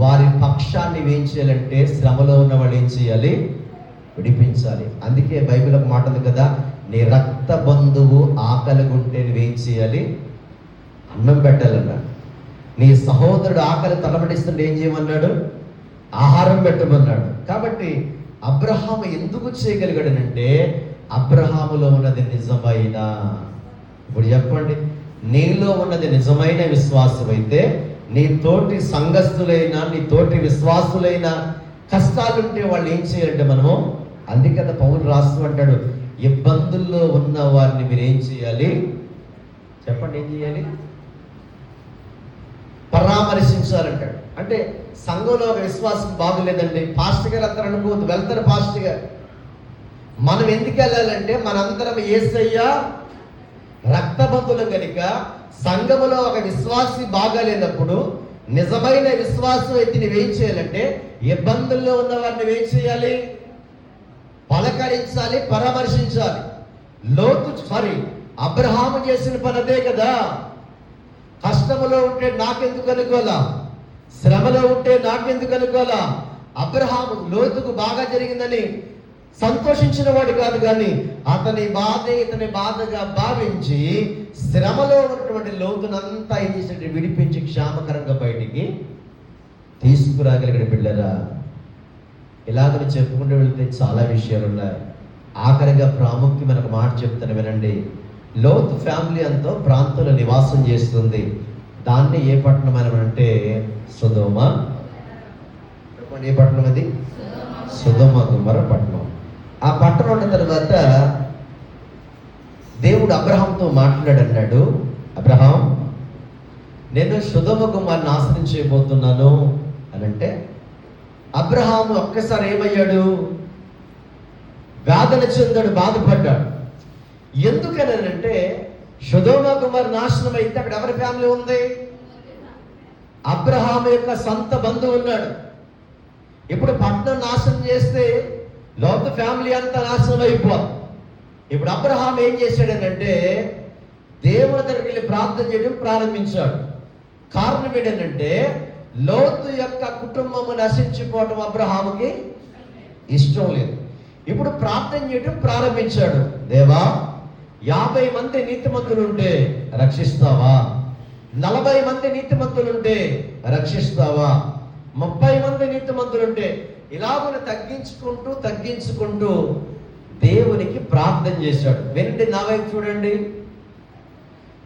వారి పక్షాన్ని ఏం చేయాలంటే, శ్రమలో ఉన్న వాళ్ళు ఏం చేయాలి? విడిపించాలి. అందుకే బైబిల్ ఒక మాట ఉంది కదా, నీ రక్త బంధువు ఆకలిగుంటే నువ్వేం చేయాలి? అన్నం పెట్టాలన్నాడు. నీ సహోదరుడు ఆకలి తలబడిస్తుంటే ఏం చేయమన్నాడు? ఆహారం పెట్టమన్నాడు. కాబట్టి అబ్రహాము ఎందుకు చేయగలిగాడనంటే, అబ్రహాములో ఉన్నది నిజమైన, ఇప్పుడు చెప్పండి, నీలో ఉన్నది నిజమైన విశ్వాసం అయితే నీ తోటి సంఘస్థులైన, నీ తోటి విశ్వాసులైన కష్టాలుంటే వాళ్ళు ఏం చేయాలంటే మనము, అందుకని పౌలు రాస్తూ అంటాడు, ఇబ్బందుల్లో ఉన్న వారిని మీరు ఏం చేయాలి? చెప్పండి, ఏం చేయాలి? పరామర్శించాలంటాడు. అంటే సంఘంలో ఒక విశ్వాసం బాగులేదండి, పాస్టర్ గారు అందరూ అనుకోవద్దు, వెళ్తారు పాస్టర్ గారు. మనం ఎందుకు వెళ్ళాలంటే, మనందరం యేసయ్య రక్తబంధువులు కనుక సంఘములో ఒక విశ్వాసి బాగాలేనప్పుడు, నిజమైన విశ్వాసం అయితే నువ్వేం చేయాలంటే, ఇబ్బందుల్లో ఉన్న వారిని ఏం చేయాలి? పలకరించాలి, పరామర్శించాలి. అబ్రహాము చేసిన పని అదే కదా. కష్టములో ఉంటే నాకెందుకు అనుకోలా, శ్రమలో ఉంటే నాకెందుకు అనుకోలా. అబ్రహాము లోతుకు బాగా జరిగిందని సంతోషించిన వాడు కాదు, కానీ అతని బాధే ఇతని బాధగా భావించి శ్రమలో ఉన్నటువంటి లోతునంతా ఏం చేసినట్టు విడిపించి క్షేమకరంగా బయటికి తీసుకురాగలిగిన బిడ్డరా. ఇలాగని చెప్పుకుంటూ వెళ్తే చాలా విషయాలు ఉన్నాయి. ఆఖరిగా ప్రాముఖ్యమైన ఒక మాట చెప్తాను వినండి. లోతు ఫ్యామిలీ అంతా ప్రాంతంలో నివాసం చేస్తుంది. దాన్ని ఏ పట్టణం అంటే సొదొమ. ఏ పట్టణం అది? సొదొమ గుమర పట్టణం. ఆ పట్టణం ఉన్న తర్వాత దేవుడు అబ్రహాంతో మాట్లాడాడు, అబ్రహాం, నేను సొదొమ గుమర నాశనం చేయబోతున్నాను అని అంటే, అబ్రహాము ఒక్కసారి ఏమయ్యాడు? వేదన చెందాడు, బాధపడ్డాడు. ఎందుకనంటే సొదొమ గుమర నాశనం అయితే అక్కడ ఎవరి ఫ్యామిలీ ఉంది? అబ్రహాము యొక్క సొంత బంధువు ఉన్నాడు. ఇప్పుడు పట్టణం నాశనం చేస్తే లోతు ఫ్యామిలీ అంతా నాశనం అయిపోతుంది. ఇప్పుడు అబ్రహాం ఏం చేశాడనంటే, దేవుని దగ్గరికి వెళ్ళి ప్రార్థన చేయడం ప్రారంభించాడు. కారణం ఏంటంటే, లోతు యొక్క కుటుంబము నశించిపోవడం అబ్రహాముకి ఇష్టం లేదు. ఇప్పుడు ప్రార్థన చేయడం ప్రారంభించాడు. దేవా, 50 మంది నీతిమంతులుంటే రక్షిస్తావా? 40 మంది నీతిమంతులుంటే రక్షిస్తావా? 30 మంది నీతిమంతులుంటే, ఇలాగ తగ్గించుకుంటూ దేవునికి ప్రార్థన చేశాడు. వినండి, నా వైపు చూడండి.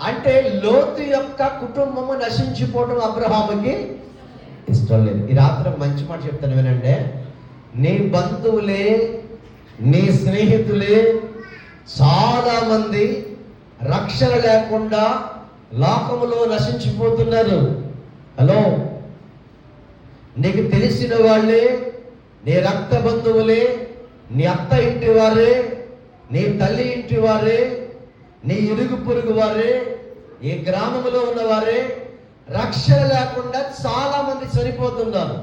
అంటే లోతు యొక్క కుటుంబము నశించిపోవడం అబ్రహాముకి ఇష్టం లేదు. ఈ రాత్రి మంచి మాట చెప్తాను వినండి. నీ బంధువులే, నీ స్నేహితులే చాలా మంది రక్షణ లేకుండా లోకములో నశించిపోతున్నారు. హలో, నీకు తెలిసిన వాళ్ళే, నీ రక్త బంధువులే, నీ అత్త ఇంటి వారే, నీ తల్లి ఇంటి వారే, నీ ఇరుగు పొరుగు వారే, ఈ గ్రామంలో ఉన్నవారే రక్షణ లేకుండా చాలా మంది చనిపోతున్నారు.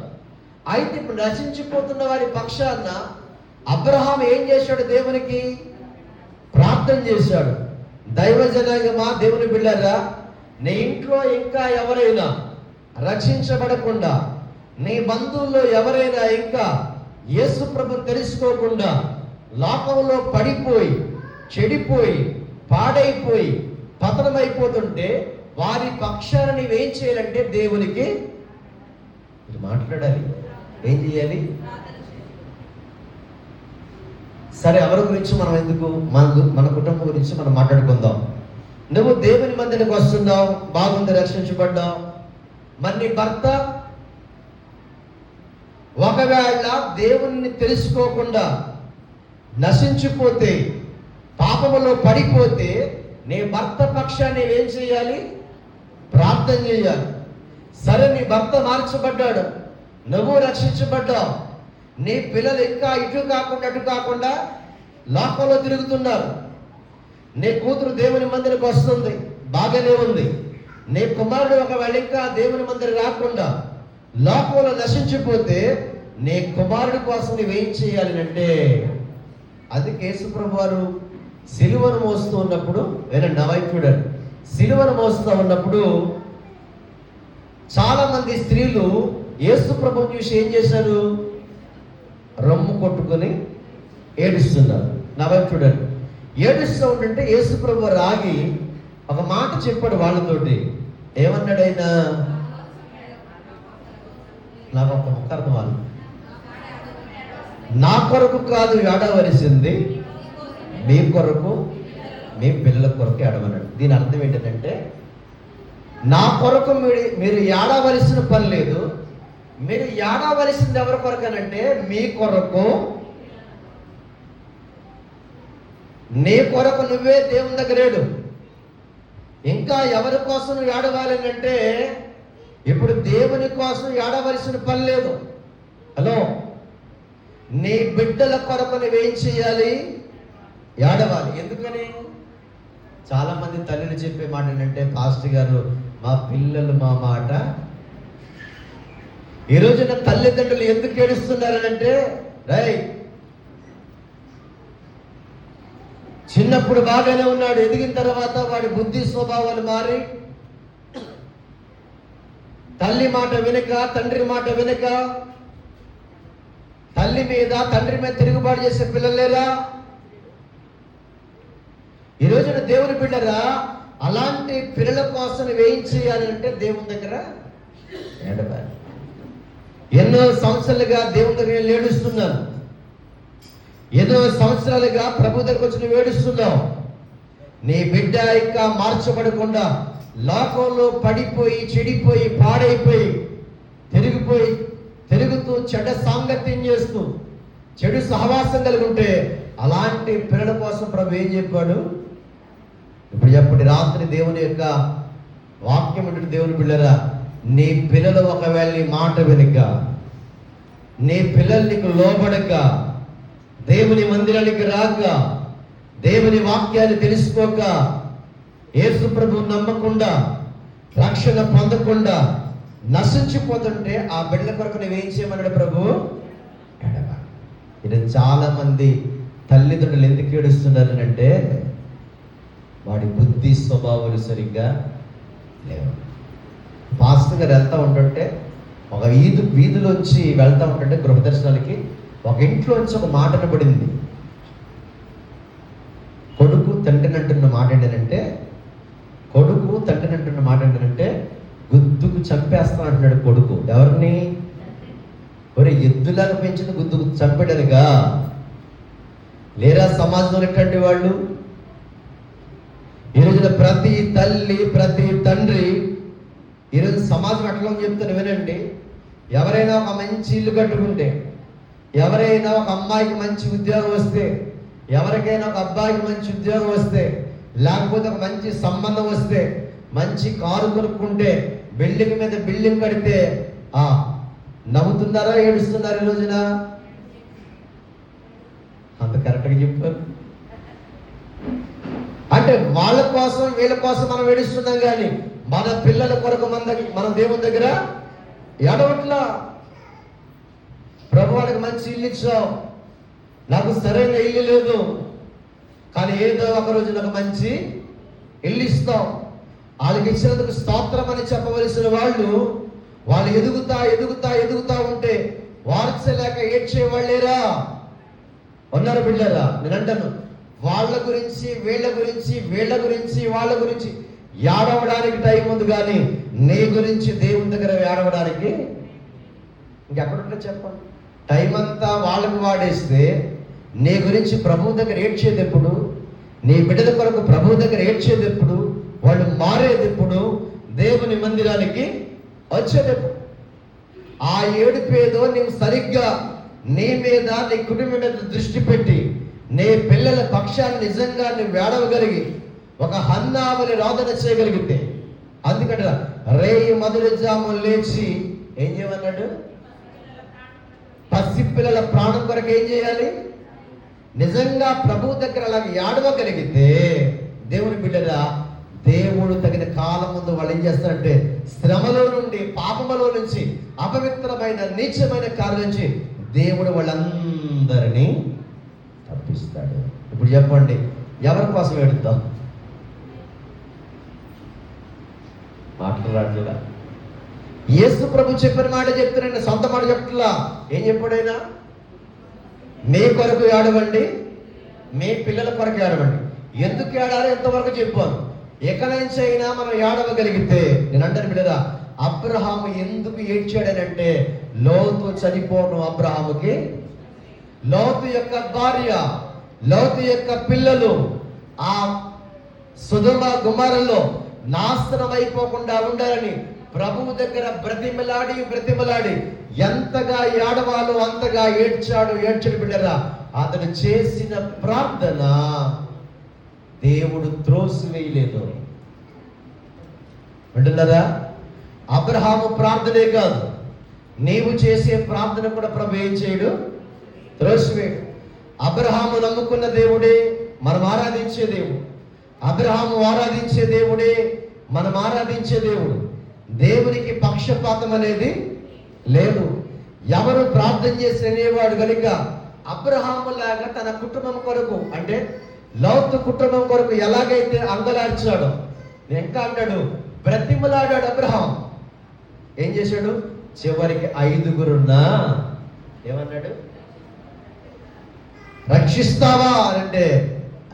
అయితే ఇప్పుడు నశించిపోతున్న వారి పక్షాన అబ్రహాం ఏం చేశాడు? దేవునికి ప్రార్థన చేశాడు. దైవజనాంగమా, దేవుని బిడ్డలారా, నీ ఇంట్లో ఇంకా ఎవరైనా రక్షించబడకుండా, నీ బంధువుల్లో ఎవరైనా ఇంకా యేసు ప్రభు తెలుసుకోకుండా లోకంలో పడిపోయి చెడిపోయి పాడైపోయి పతనమైపోతుంటే వారి పక్షాన నీవేం చేయాలంటే దేవునికి మీరు మాట్లాడాలి. ఏం చేయాలి? సరే, ఎవరి గురించి మనం ఎందుకు, మన కుటుంబం గురించి మనం మాట్లాడుకుందాం. నువ్వు దేవుని మందిరికి వస్తున్నావు, బాగుంది, రక్షించబడ్డావు. మరి నీ భర్త ఒకవేళ దేవుణ్ణి తెలుసుకోకుండా నశించిపోతే, పాపములో పడిపోతే, నీ భర్త పక్షాన్ని ఏం చేయాలి? ప్రార్థన చేయాలి. సరే, నీ భర్త మార్చబడ్డాడు, నువ్వు రక్షించబడ్డావు. నీ పిల్లలు ఇంకా ఇటు కాకుండా అటు కాకుండా లోకంలో తిరుగుతున్నారు. నీ కూతురు దేవుని మందిరికి వస్తుంది, బాగానే ఉంది. నీ కుమారుడు ఒకవేళ ఇంకా దేవుని మందిరం రాకుండా లోకంలో నశించిపోతే నీ కుమారుడి కోసం నువ్వేం చేయాలి అంటే, అది యేసుప్రభు వారు సిలువను మోస్తూ ఉన్నప్పుడు, నా వైపు చూడండి, సిలువను మోస్తూ ఉన్నప్పుడు చాలా మంది స్త్రీలు యేసుప్రభుని చూసి ఏం చేశారు? రొమ్ము కొట్టుకొని ఏడుస్తున్నారు. నా వైపు చూడండి. ఏడుస్తూ ఉంటుంటే యేసుప్రభు వారు ఆగి ఒక మాట చెప్పాడు వాళ్ళతోటి. ఏమన్నాడైనా? నాకు ఒక ముక్క అర్థం వాళ్ళు, నా కొరకు కాదు ఏడవలసింది, మీ కొరకు, మీ పిల్లల కొరకు ఏడవన్నాడు. దీని అర్థం ఏంటంటే, నా కొరకు మీరు ఏడవలసిన పని లేదు. మీరు ఏడవలసింది ఎవరి కొరకనంటే మీ కొరకు. నీ కొరకు నువ్వే దేవుని దగ్గరేడు. ఇంకా ఎవరి కోసం నువ్వు ఏడవాలి అంటే, ఇప్పుడు దేవుని కోసం ఏడవలసిన పని లేదు. హలో, నీ బిడ్డల కొరకు నువ్వేం చేయాలి? ఏడవాలి. ఎందుకని? చాలా మంది తల్లిని చెప్పే మాట ఏంటంటే, పాస్టర్ గారు, మా పిల్లలు మా మాట. ఈ రోజున తల్లిదండ్రులు ఎందుకు ఏడుస్తున్నారనంటే, చిన్నప్పుడు బాగానే ఉన్నాడు, ఎదిగిన తర్వాత వాడి బుద్ధి స్వభావాలు మారి తల్లి మాట వినక, తండ్రి మాట వినక, తల్లి మీద తండ్రి మీద తిరుగుబాటు చేసే పిల్లలు లేరా? ఈ రోజున దేవుని బిడ్డరా, అలాంటి పిల్లల కోసం ఏం చేయాలి అంటే దేవుని దగ్గర ఏడవాలి. ఎన్నో సంవత్సరాలుగా దేవుని దగ్గర ఏడుస్తున్నాను, ఎన్నో సంవత్సరాలుగా ప్రభు దగ్గరకు వచ్చి నువ్వు ఏడుస్తున్నావు. నీ బిడ్డ ఇంకా మార్చబడకుండా లోకంలో పడిపోయి చెడిపోయి పాడైపోయి తిరుగుతూ చెడ్డ సాంగత్యం చేస్తూ చెడు సహవాసం కలిగి ఉంటే అలాంటి పిల్లల కోసం ప్రభు ఏం చెప్పాడు? ఇప్పుడు చెప్పండి. రాత్రి దేవుని యొక్క వాక్యం ఉంటుంది. దేవుని పిల్లరా, నీ పిల్లలు ఒకవేళ నీ మాట వెనుక, నీ పిల్లలు నీకు లోబడక, దేవుని మందిరానికి రాక, దేవుని వాక్యాన్ని తెలుసుకోక, యేసు ప్రభువు నమ్మకుండా, రక్షణ పొందకుండా నశించిపోతుంటే ఆ బిడ్డల కొరకు నువ్వేం చేయమన్నాడు ప్రభు? ఏడవాలి. ఇది చాలా మంది తల్లిదండ్రులు ఎందుకు ఏడుస్తున్నారు అంటే, వాడి బుద్ధి స్వభావాలు సరిగ్గా లేవు. పాస్టర్ గారు వెళ్తూ ఉంటుంటే, ఒక వీధిలోంచి వెళ్తూ ఉంటుంటే గృహదర్శనాలకి ఒక ఇంట్లోంచి ఒక మాట పడింది. కొడుకు తండ్రిని అంటున్న మాట ఏంటంటే, గుద్దుకు చంపేస్తా అంటున్నాడు కొడుకు. ఎవరిని? ఒరే, ఎద్దులాగా పెంచిన గుద్దుకు చంపడానిగా? లేరా సమాజంలో ఎట్లాంటి వాళ్ళు? ఈరోజున ప్రతి తల్లి, ప్రతి తండ్రి, ఈరోజు సమాజం ఎట్లా చెప్తాను వినండి. ఎవరైనా ఒక మంచి ఇల్లు కట్టుకుంటే, ఎవరైనా ఒక అమ్మాయికి మంచి ఉద్యోగం వస్తే, ఎవరికైనా ఒక అబ్బాయికి మంచి ఉద్యోగం వస్తే, లేకపోతే ఒక మంచి సంబంధం వస్తే, మంచి కారు కొనుక్కుంటే, బిల్డింగ్ మీద బిల్డింగ్ కడితే నవ్వుతున్నారా ఏడుస్తున్నారా? ఈ రోజున అంత కరెక్ట్గా చెప్పారు. అంటే వాళ్ళ కోసం వీళ్ళ కోసం మనం ఏడుస్తున్నాం కానీ మన పిల్లల కొరకు మనం దేవుని దగ్గర ఏడవట్లా. ప్రభు వాళ్ళకి మంచి ఇల్లు ఇచ్చావు, నాకు సరైన ఇల్లు లేదు, కానీ ఏదో ఒక రోజు నాకు మంచి ఇల్లు ఇస్తాం. వాళ్ళకి ఇచ్చినందుకు స్తోత్రం అని చెప్పవలసిన వాళ్ళు ఎదుగుతా ఉంటే వార్చలేక ఏడ్చే వాళ్ళేరా ఉన్నారు బిడ్డరా. నేను అంటాను, వాళ్ళ గురించి వీళ్ళ గురించి ఏడవడానికి టైం ఉంది, కానీ నీ గురించి దేవుని దగ్గర ఏడవడానికి ఇంకెక్కడుంటే చెప్పండి. టైం అంతా వాళ్ళకు వాడేస్తే నీ గురించి ప్రభు దగ్గర ఏడ్చేది ఎప్పుడు? నీ బిడ్డల కొరకు ప్రభు దగ్గర ఏడ్చేది ఎప్పుడు? వాళ్ళు మారేది ఎప్పుడు? దేవుని మందిరానికి వచ్చేది ఎప్పుడు? ఆ ఏడుపేదో నీవు సరిగ్గా నీ మీద, నీ కుటుంబం మీద దృష్టి పెట్టి నీ పిల్లల పక్షాన్ని నిజంగా నువ్వు ఏడవగలిగి ఒక హన్నావని రోదన చేయగలిగితే, అందుకంటే రేయి మొదటి జాము లేచి ఏం చేయమన్నాడు? పసిపిల్లల ప్రాణం కొరకు ఏం చేయాలి? నిజంగా ప్రభు దగ్గర అలాగే ఏడవగలిగితే దేవుని బిడ్డరా, దేవుడు తగిన కాలం ముందు వాళ్ళు ఏం చేస్తారంటే శ్రమలో నుండి, పాపములో నుంచి, అపవిత్రమైన నీచమైన కార్యం నుంచి దేవుడు వాళ్ళందరినీ తప్పిస్తాడు. ఇప్పుడు చెప్పండి, ఎవరి కోసం ఏడుద్దాం? మాట్లాడలేదా? యేసు ప్రభు చెప్పిన మాట చెప్తున్నాడు, సొంత మాట చెప్తున్నా. ఏం చెప్పాడైనా? మీ కొరకు ఏడవండి, మీ పిల్లల కొరకు ఏడవండి. ఎందుకు ఏడాలో ఎంతవరకు చెప్పాను. ఎక్కడి నుంచి అయినా మనం ఏడవగలిగితే, నేను అంటాను బిడ్డరా, అబ్రహాము ఎందుకు ఏడ్చాడనంటే లోతు చనిపోవడం అబ్రహాముకి, లోతు యొక్క భార్య, లోతు యొక్క పిల్లలు ఆ సొదొమ గొమొర్రాలో నాశనం అయిపోకుండా ఉండాలని ప్రభువు దగ్గర బ్రతిమలాడి ఎంతగా ఏడవాలో అంతగా ఏడ్చాడు బిడ్డరా. అతను చేసిన ప్రార్థన దేవుడు త్రోసివేయలేదు. వింటున్నారా? అబ్రహాము ప్రార్థనే కాదు, నీవు చేసే ప్రార్థన కూడా ప్రభు ఏం చేయడు? త్రోసివేయడు. అబ్రహాము నమ్ముకున్న దేవుడే మనం ఆరాధించే దేవుడు. అబ్రహాము ఆరాధించే దేవుడే మనం ఆరాధించే దేవుడు. దేవునికి పక్షపాతం అనేది లేదు. ఎవరు ప్రార్థన చేసి అనేవాడు కనుక అబ్రహాము లాగా తన కుటుంబం కొరకు, అంటే లోతు కుటుంబం కొరకు ఎలాగైతే అంగలార్చాడో, ఇంకా అంటాడు, బ్రతిమలాడాడు అబ్రహాం. ఏం చేశాడు? చివరికి 5గురున్నా ఏమన్నాడు? రక్షిస్తావా అంటే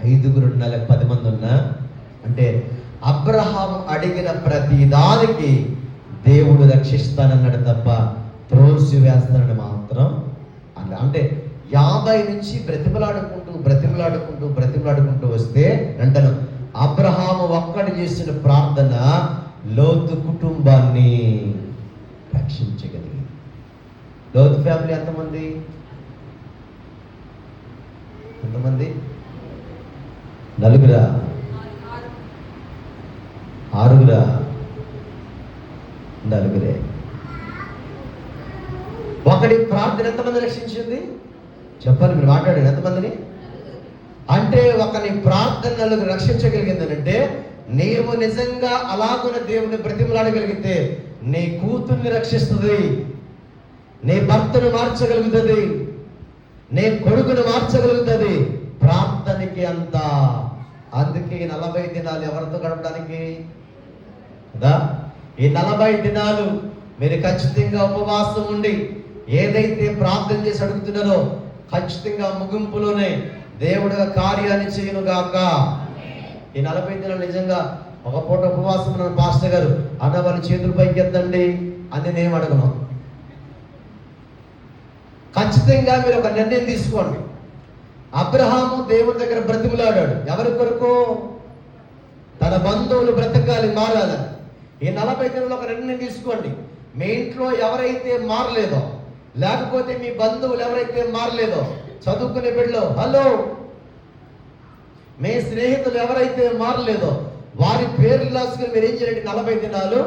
5గురున్నా లేక 10 మంది ఉన్నా అంటే అబ్రహాం అడిగిన ప్రతి దానికి దేవుడు రక్షిస్తానన్నాడు తప్ప త్రోసి వేస్తానని మాత్రం అంటే 50 నుంచి బ్రతిమలాడుకుంటూ వస్తే అంటాను, అబ్రహాము ఒక్కడు చేసిన ప్రార్థన లోతు కుటుంబాన్ని రక్షించగలిగింది. లోతు ఫ్యామిలీ ఎంతమంది? 4 6 4 ఒకటి ప్రార్థన ఎంతమంది రక్షించింది చెప్పండి, మీరు మాట్లాడారు ఎంతమందిని? అంటే ఒకని ప్రార్థన 4 రక్షించగలిగింది. అంటే నీవు నిజంగా అలాగున్న దేవుని బ్రతిమలాడగలిగితే నీ కూతుర్ని రక్షిస్తుంది, నీ భర్తను మార్చగలుగుతుంది, నీ కొడుకును మార్చగలుగుతుంది. ప్రార్థనకి అంత. అందుకే 40 దినాలు ఎవరితో గడపడానికి కదా? ఈ 40 దినాలు మీరు ఖచ్చితంగా ఉపవాసం ఉండి ఏదైతే ప్రార్థన చేసి అడుగుతున్నారో ఖచ్చితంగా ముగింపులోనే దేవుడు కార్యాన్ని చేయను గాక. ఈ 40 దినాలు నిజంగా ఒక పూట ఉపవాసం ఉన్న పాస్టర్ గారు అన్న వాళ్ళ చేతులు పైకి ఎత్తండి అని నేను అడగను. ఖచ్చితంగా మీరు ఒక నిర్ణయం తీసుకోండి. అబ్రహాము దేవుని దగ్గర బ్రతిమలాడాడు. ఎవరి కొరకు? తన బంధువులు బ్రతకాలి, మారాలని. ఈ 40 దినాలు ఒక నిర్ణయం తీసుకోండి. మీ ఇంట్లో ఎవరైతే మారలేదో, లేకపోతే మీ బంధువులు ఎవరైతే మారలేదో, చదువుకునే బిడ్డలు హలో, మీ స్నేహితులు ఎవరైతే మారలేదో వారి పేర్లు రాసుకుని మీరు ఏం చేయండి? 40 దినాలు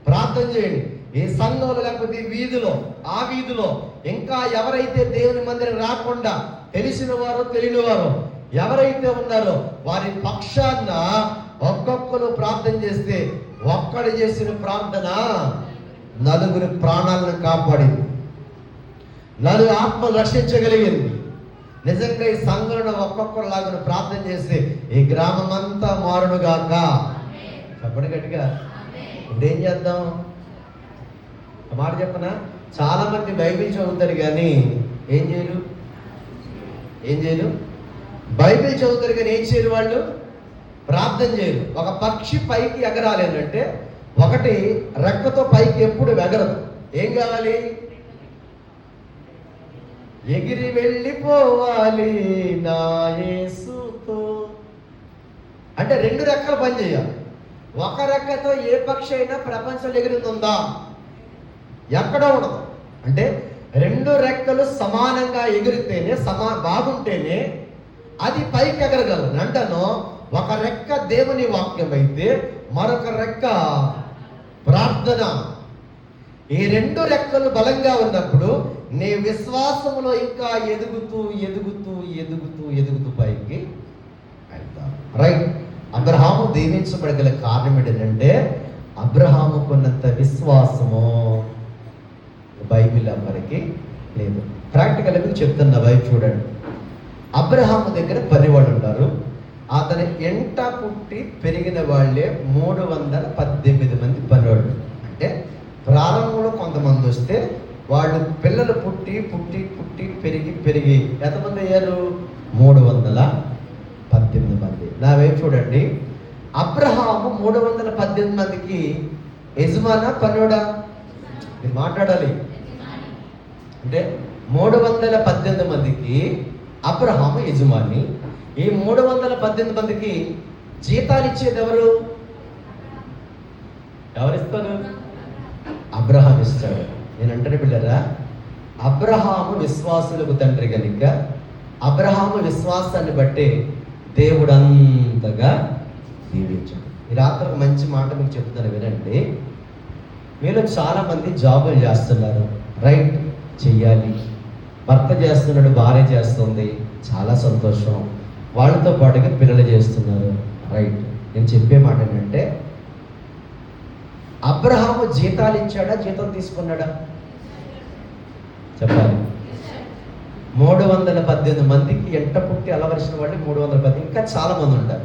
ప్రార్థన చేయండి. ఈ సంఘంలో లేకపోతే ఈ వీధిలో, ఆ వీధిలో ఇంకా ఎవరైతే దేవుని మందిరం రాకుండా తెలిసిన వారు తెలియని వారు ఎవరైతే ఉన్నారో వారి పక్షాన ఒక్కొక్కరు ప్రార్థన చేస్తే ఒక్కడు చేసిన ప్రార్థన నలుగురు ప్రాణాలను కాపాడింది, నలుగురు ఆత్మలు రక్షించగలిగింది. నిజంగా ఈ సంఘంలో ఒక్కొక్కరులాగా ప్రార్థన చేస్తే ఈ గ్రామం అంతా మారునుగాక. చెప్పండి గట్టిగా. ఇప్పుడు ఏం చేద్దాం? ఒక మాట చెప్పనా, చాలా మంది బైబిల్ చదువుతారు కానీ ఏం చేయరు? బైబిల్ చదువుతారు కానీ ఏం చేయరు? వాళ్ళు ప్రార్థన చేయరు. ఒక పక్షి పైకి ఎగరాలి అంటే ఒకటి రెక్కతో పైకి ఎప్పుడు ఎగరదు. ఏం కావాలి? ఎగిరి వెళ్ళిపోవాలి నా యేసుతో అంటే రెండు రెక్కలు పనిచేయాలి. ఒక రెక్కతో ఏ పక్షి అయినా ప్రపంచంలో ఎగురుతుందా? ఎక్కడో ఉండదు. అంటే రెండు రెక్కలు సమానంగా ఎగిరితేనే బాగుంటేనే అది పైకి ఎగరగలదు. అంటను ఒక రెక్క దేవుని వాక్యం అయితే మరొక రెక్క ప్రార్థన. ఈ రెండు రెక్కలు బలంగా ఉన్నప్పుడు నీ విశ్వాసములో ఇంకా ఎదుగుతూ పైకి వెళ్తావు. రైట్. అబ్రహాము దీవించబడగల కారణం ఏంటంటే అబ్రహాముకున్నంత విశ్వాసము బైబిల్ అందరికి లేదు. ప్రాక్టికల్గా చెప్తున్న వైపు చూడండి. అబ్రహాము దగ్గర 10 వాళ్ళు ఉన్నారు. అతని ఎంట పుట్టి పెరిగిన వాళ్ళే 318 మంది పనివాళ్ళు. అంటే ప్రారంభంలో కొంతమంది వస్తే వాళ్ళు పిల్లలు పుట్టి పెరిగి ఎంతమంది అయ్యారు? 318 మంది. నా వైపు చూడండి. అబ్రహాము 318 మందికి యజమానా పనుడా? మీరు మాట్లాడాలి. అంటే 318 మందికి అబ్రహాము యజమాని. ఈ 318 మందికి జీతాలు ఇచ్చేది ఎవరిస్తారు? అబ్రహాం ఇస్తాడు. నేను అంటాను పిల్లరా, అబ్రహాము విశ్వాసులకు తండ్రి కనుక అబ్రహాము విశ్వాసాన్ని బట్టి దేవుడు అంతగా దీవించాడు. ఈ రాత్రి ఒక మంచి మాట మీకు చెప్తాను, వినండి. మీలో చాలా మంది జాబులు చేస్తున్నారు. రైట్, చెయ్యాలి. భర్త చేస్తున్నాడు, భార్య చేస్తుంది, చాలా సంతోషం. వాళ్ళతో పాటుగా పిల్లలు చేస్తున్నారు. రైట్. నేను చెప్పే మాట ఏంటంటే అబ్రహాము జీతాలు ఇచ్చాడా, జీతం తీసుకున్నాడా? చెప్పాలి. 318 మందికి ఎంట పుట్టి అలవరిచిన వాళ్ళు 318. ఇంకా చాలా మంది ఉంటారు.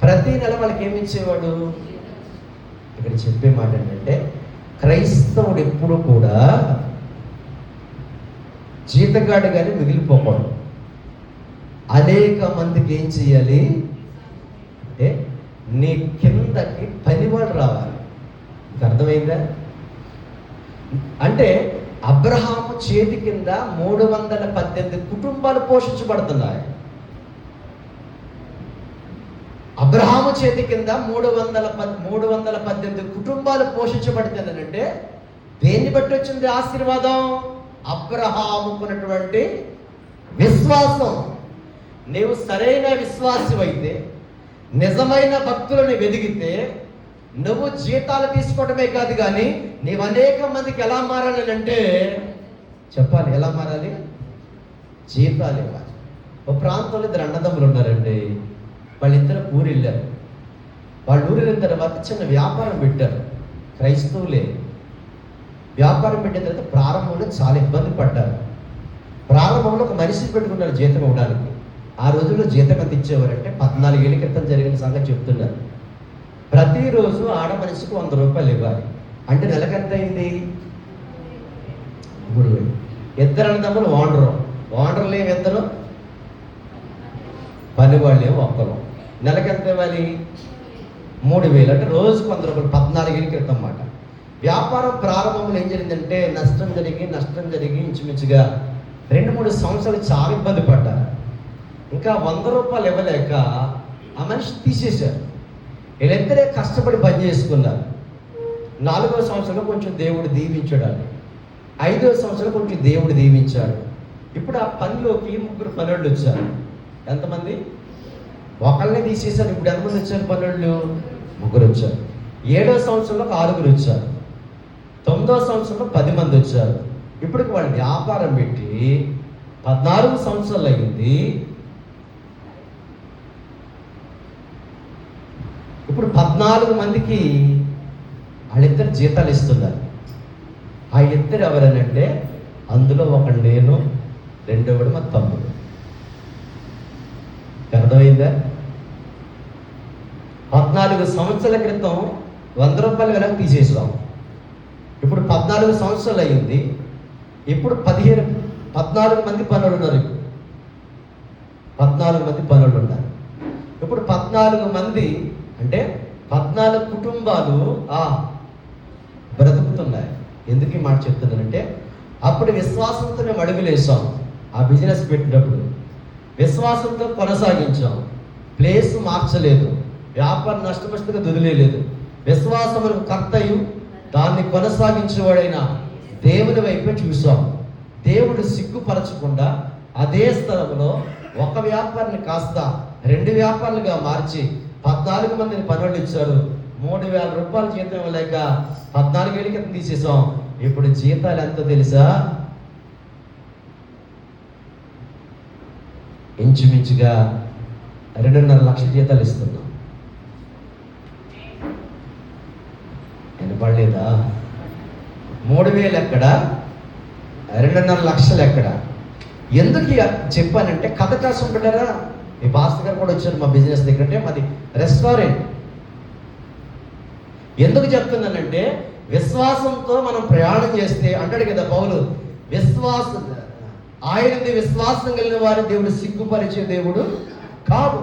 ప్రతి నెల వాళ్ళకి ఏమి ఇచ్చేవాడు? ఇక్కడ చెప్పే మాట ఏంటంటే క్రైస్తవుడు ఎప్పుడు కూడా జీతగాడిగానే మిగిలిపోకూడదు. అనేక మందికి ఏం చేయాలి అంటే నీ కిందకి పనివాడు రావాలి. అర్థమైందా? అంటే అబ్రహాము చేతి కింద 318 కుటుంబాలు పోషించబడుతున్నాయి. అబ్రహాము చేతి కింద 318 కుటుంబాలు పోషించబడుతున్నాయంటే దేన్ని బట్టి వచ్చింది ఆశీర్వాదం? అబ్రహాముకున్నటువంటి విశ్వాసం. నీవు సరైన విశ్వాసం అయితే, నిజమైన భక్తులను వెదిగితే నువ్వు జీతాలు తీసుకోవడమే కాదు కానీ నీవు అనేక మందికి ఎలా మారాలి అంటే చెప్పాలి. ఎలా మారాలి? జీతాలు ఇవ్వాలి. ఒక ప్రాంతంలో 2 అన్నదమ్ములు ఉన్నారండి. వాళ్ళిద్దరు ఊరు వెళ్ళారు. వాళ్ళు ఊరు వెళ్ళిన తర్వాత చిన్న వ్యాపారం పెట్టారు. క్రైస్తవులే. వ్యాపారం పెట్టిన తర్వాత ప్రారంభంలో చాలా ఇబ్బంది పడ్డారు. ప్రారంభంలో ఒక మనిషిని పెట్టుకున్నారు జీతం ఇవ్వడానికి. ఆ రోజుల్లో జీతం ఎంత ఇచ్చేవారంటే 14 ఏళ్ళ క్రితం జరిగిన సంగతి చెప్తున్నారు. ప్రతిరోజు ఆడ మనిషికి 100 రూపాయలు ఇవ్వాలి. అంటే నెలకు ఎంత అయింది? 3,000. ఇద్దరు అన్నదమ్ములు ఓనర్లు ఏమి ఇద్దరు, పని వాళ్ళు ఏమో ఒక్కరు. నెలకు ఎంత ఇవ్వాలి? 3,000. అంటే రోజుకు 100 రూపాయలు. 14 ఏళ్ళ క్రితం మాట. వ్యాపారం ప్రారంభంలో ఏం జరిగిందంటే నష్టం జరిగి ఇంచుమించుగా 2-3 సంవత్సరాలు చాలా ఇబ్బంది పడ్డారు. ఇంకా 100 రూపాయలు ఇవ్వలేక ఆ మనిషి తీసేశారు. వీళ్ళిద్దరే కష్టపడి పని చేసుకున్నారు. 4వ సంవత్సరంలో కొంచెం దేవుడు దీవించాడు. 5వ సంవత్సరంలో కొంచెం దేవుడు దీవించాడు. ఇప్పుడు ఆ పనిలోకి 3 పనులు వచ్చారు. ఎంతమంది? ఒకళ్ళనే తీసేశారు. ఇప్పుడు ఎంతమంది వచ్చారు పనులు? 3 వచ్చారు. 7వ సంవత్సరంలో 6 వచ్చారు. 9వ సంవత్సరంలో 10 మంది వచ్చారు. ఇప్పుడు వాళ్ళు వ్యాపారం పెట్టి 14 సంవత్సరాలు అయింది. ఇప్పుడు 14 మందికి వాళ్ళిద్దరు జీతాలు ఇస్తున్నారు. ఆ ఇద్దరు ఎవరనంటే అందులో ఒకడు నేను, రెండోవాడు మా తమ్ముడు. అర్థమైందా? 14 సంవత్సరాల క్రితం 100 రూపాయలు వెనక్కి తీసేసాం. ఇప్పుడు 14 సంవత్సరాలు అయ్యింది. ఇప్పుడు 14 మంది పనులు ఉన్నారు. 14 మంది పనులు ఉన్నారు. ఇప్పుడు 14 మంది అంటే 14 కుటుంబాలు బ్రతుకుతున్నాయి. ఎందుకు ఈ మాట చెప్తున్నానంటే, అప్పుడు విశ్వాసంతో మేము అడుగులేసాం. ఆ బిజినెస్ పెట్టినప్పుడు విశ్వాసంతో కొనసాగించాం. ప్లేస్ మార్చలేదు, వ్యాపారం నష్టపరిస్థితిగా వదిలేదు. విశ్వాసములకు కర్తయు దాన్ని కొనసాగించేవాడైన దేవుని వైపే చూసాం. దేవుడు సిగ్గుపరచకుండా అదే స్థలంలో ఒక వ్యాపారాన్ని కాస్త 2 వ్యాపారాలుగా మార్చి 14 మందిని పనులు ఇచ్చారు. 3,000 రూపాయల జీతం ఇవ్వలేక 14,000 కింద తీసేసాం. ఇప్పుడు జీతాలు ఎంతో తెలుసా? ఇంచుమించుగా 2.5 లక్షల జీతాలు ఇస్తున్నాం. వినపడలేదా? 3,000 ఎక్కడ, 2.5 లక్షలు ఎక్కడ? ఎందుకు చెప్పానంటే, కథ కోసం పెట్టారా? ఈ భాస్కర్ గారు కూడా వచ్చారు మా బిజినెస్ దగ్గర. అంటే మాది రెస్టారెంట్. ఎందుకు చెప్తున్నానంటే, విశ్వాసంతో మనం ప్రయాణం చేస్తే అంటాడు కదా పౌలు, ఆయనది విశ్వాసం కలిగిన వారి దేవుడు సిగ్గుపరిచే దేవుడు కాదు.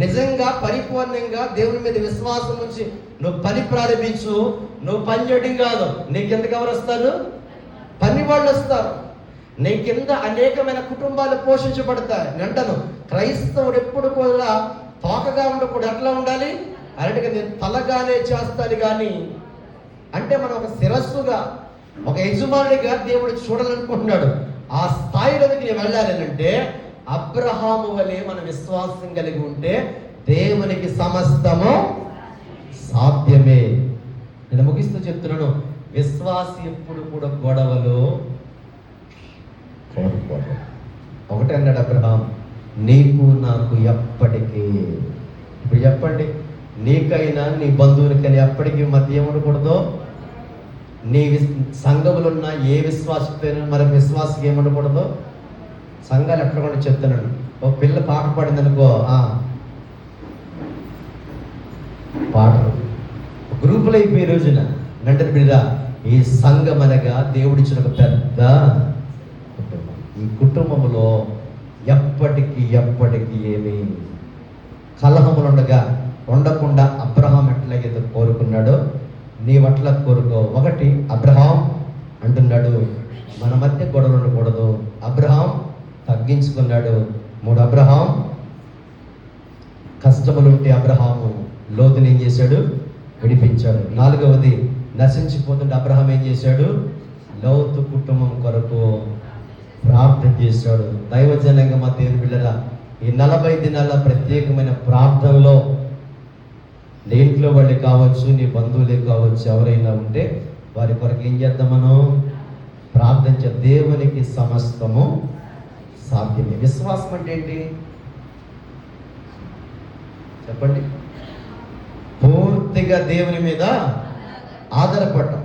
నిజంగా పరిపూర్ణంగా దేవుని మీద విశ్వాసం నుంచి నువ్వు పని ప్రారంభించు. నువ్వు పని చేయడం కాదు, నీ కిందకి ఎవరు వస్తారు? పని వాళ్ళు వస్తారు. నీ కింద అనేకమైన కుటుంబాలు పోషించబడతాయి. అంటాను, క్రైస్తవుడు ఎప్పుడు కూడా తోకగా ఉండకూడదు. ఎట్లా ఉండాలి? అరటిగా నేను తలగానే చేస్తాను కానీ, అంటే మనం ఒక శిరస్సుగా, ఒక యజమానుడిగా దేవుడు చూడాలనుకుంటున్నాడు. ఆ స్థాయిలోకి నేను వెళ్ళాలి అంటే అబ్రహాము వలె మన విశ్వాసం కలిగి ఉంటే దేవునికి సమస్తము సాధ్యమే. నేను ముగిస్తూ చెప్తున్నాను, విశ్వాసి ఎప్పుడు కూడా గొడవలు కోరుకోవడం. ఒకటే అన్నాడు అబ్రహాం, నీకు నాకు ఎప్పటికీ. ఇప్పుడు చెప్పండి, నీకైనా నీ బంధువులకైనా ఎప్పటికీ మధ్య ఏమనకూడదు. నీ సంఘములు ఉన్న ఏ విశ్వాసమైనా మరి విశ్వాసకి ఏమనకూడదు. సంఘాలు ఎట్లా కూడా చెప్తున్నాడు, ఓ పిల్ల పాట పాడింది అనుకో, పాటలు గ్రూపులు అయిపోయి రోజున వెంటనే బిడ్డ, ఈ సంఘం అనగా దేవుడిచ్చిన ఒక పెద్ద కుటుంబం. ఈ కుటుంబంలో ఎప్పటికీ ఏమి కలహములు ఉండకుండా అబ్రహాం ఎట్లాగైతే కోరుకున్నాడో నీవట్లా కోరుకో. ఒకటి, అబ్రహాం అంటున్నాడు మన మధ్య గొడవలు ఉండకూడదు. అబ్రహాం తగ్గించుకున్నాడు. 3, అబ్రహాం కష్టములుంటే అబ్రహాము లోతుని ఏం చేశాడు? విడిపించాడు. 4వది, నశించిపోతుంటే అబ్రహాం ఏం చేశాడు? లోతు కుటుంబం కొరకు ప్రార్థన చేశాడు. దైవజనంగా మా దేవుని బిడ్డరా, ఈ 40 దినాల ప్రత్యేకమైన ప్రార్థనలో నీ ఇంట్లో వాళ్ళు కావచ్చు, నీ బంధువులే కావచ్చు, ఎవరైనా ఉంటే వారి కొరకు ఏం చేద్దాం? మనం ప్రార్థించే. దేవునికి సమస్తము సాధ్యమే. విశ్వాసం అంటే ఏంటి చెప్పండి? పూర్తిగా దేవుని మీద ఆధారపడటం.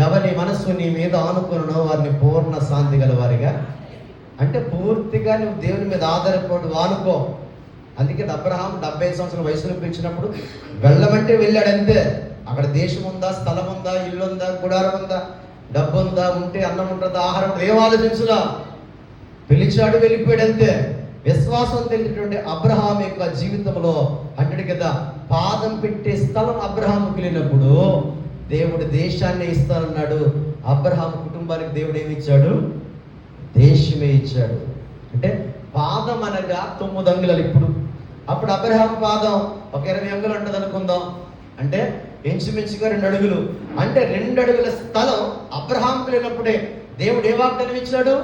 ఎవరి మనస్సు నీ మీద ఆనుకున్నో వారిని పూర్ణ శాంతి గల వారిగా, అంటే పూర్తిగా నువ్వు దేవుని మీద ఆధారపడు, ఆనుకో. అందుకే అబ్రహాం 75 సంవత్సరాల వయసులో పిలిచినప్పుడు వెళ్ళమంటే వెళ్ళాడు అంతే. అక్కడ దేశం ఉందా, స్థలం ఉందా, ఇల్లు ఉందా, గుడారం ఉందా, డబ్బు ఉందా, ఉంటే అన్నం ఉంటుందా, ఆహారం ఏం ఆలోచించుదా, పిలిచాడు, వెళ్ళిపోయాడు అంతే. విశ్వాసం తెలిసినటువంటి అబ్రహాం యొక్క జీవితంలో అంటాడు కదా, పాదం పెట్టే స్థలం అబ్రహాంకి వెళ్ళినప్పుడు దేవుడు దేశాన్ని ఇస్తానన్నాడు. అబ్రహాం కుటుంబానికి దేవుడు ఏమి ఇచ్చాడు? దేశమే ఇచ్చాడు. అంటే పాదం అనగా 9 అంగుళాలు. అప్పుడు అబ్రహాం పాదం ఒక 20 అంగుళాలు ఉంటుంది అనుకుందాం. అంటే ఇంచుమించుగా 2 అడుగులు. అంటే 2 అడుగుల స్థలం అబ్రహాంకు లేనప్పుడే దేవుడు ఏ వాగ్దానం ఇచ్చాడు?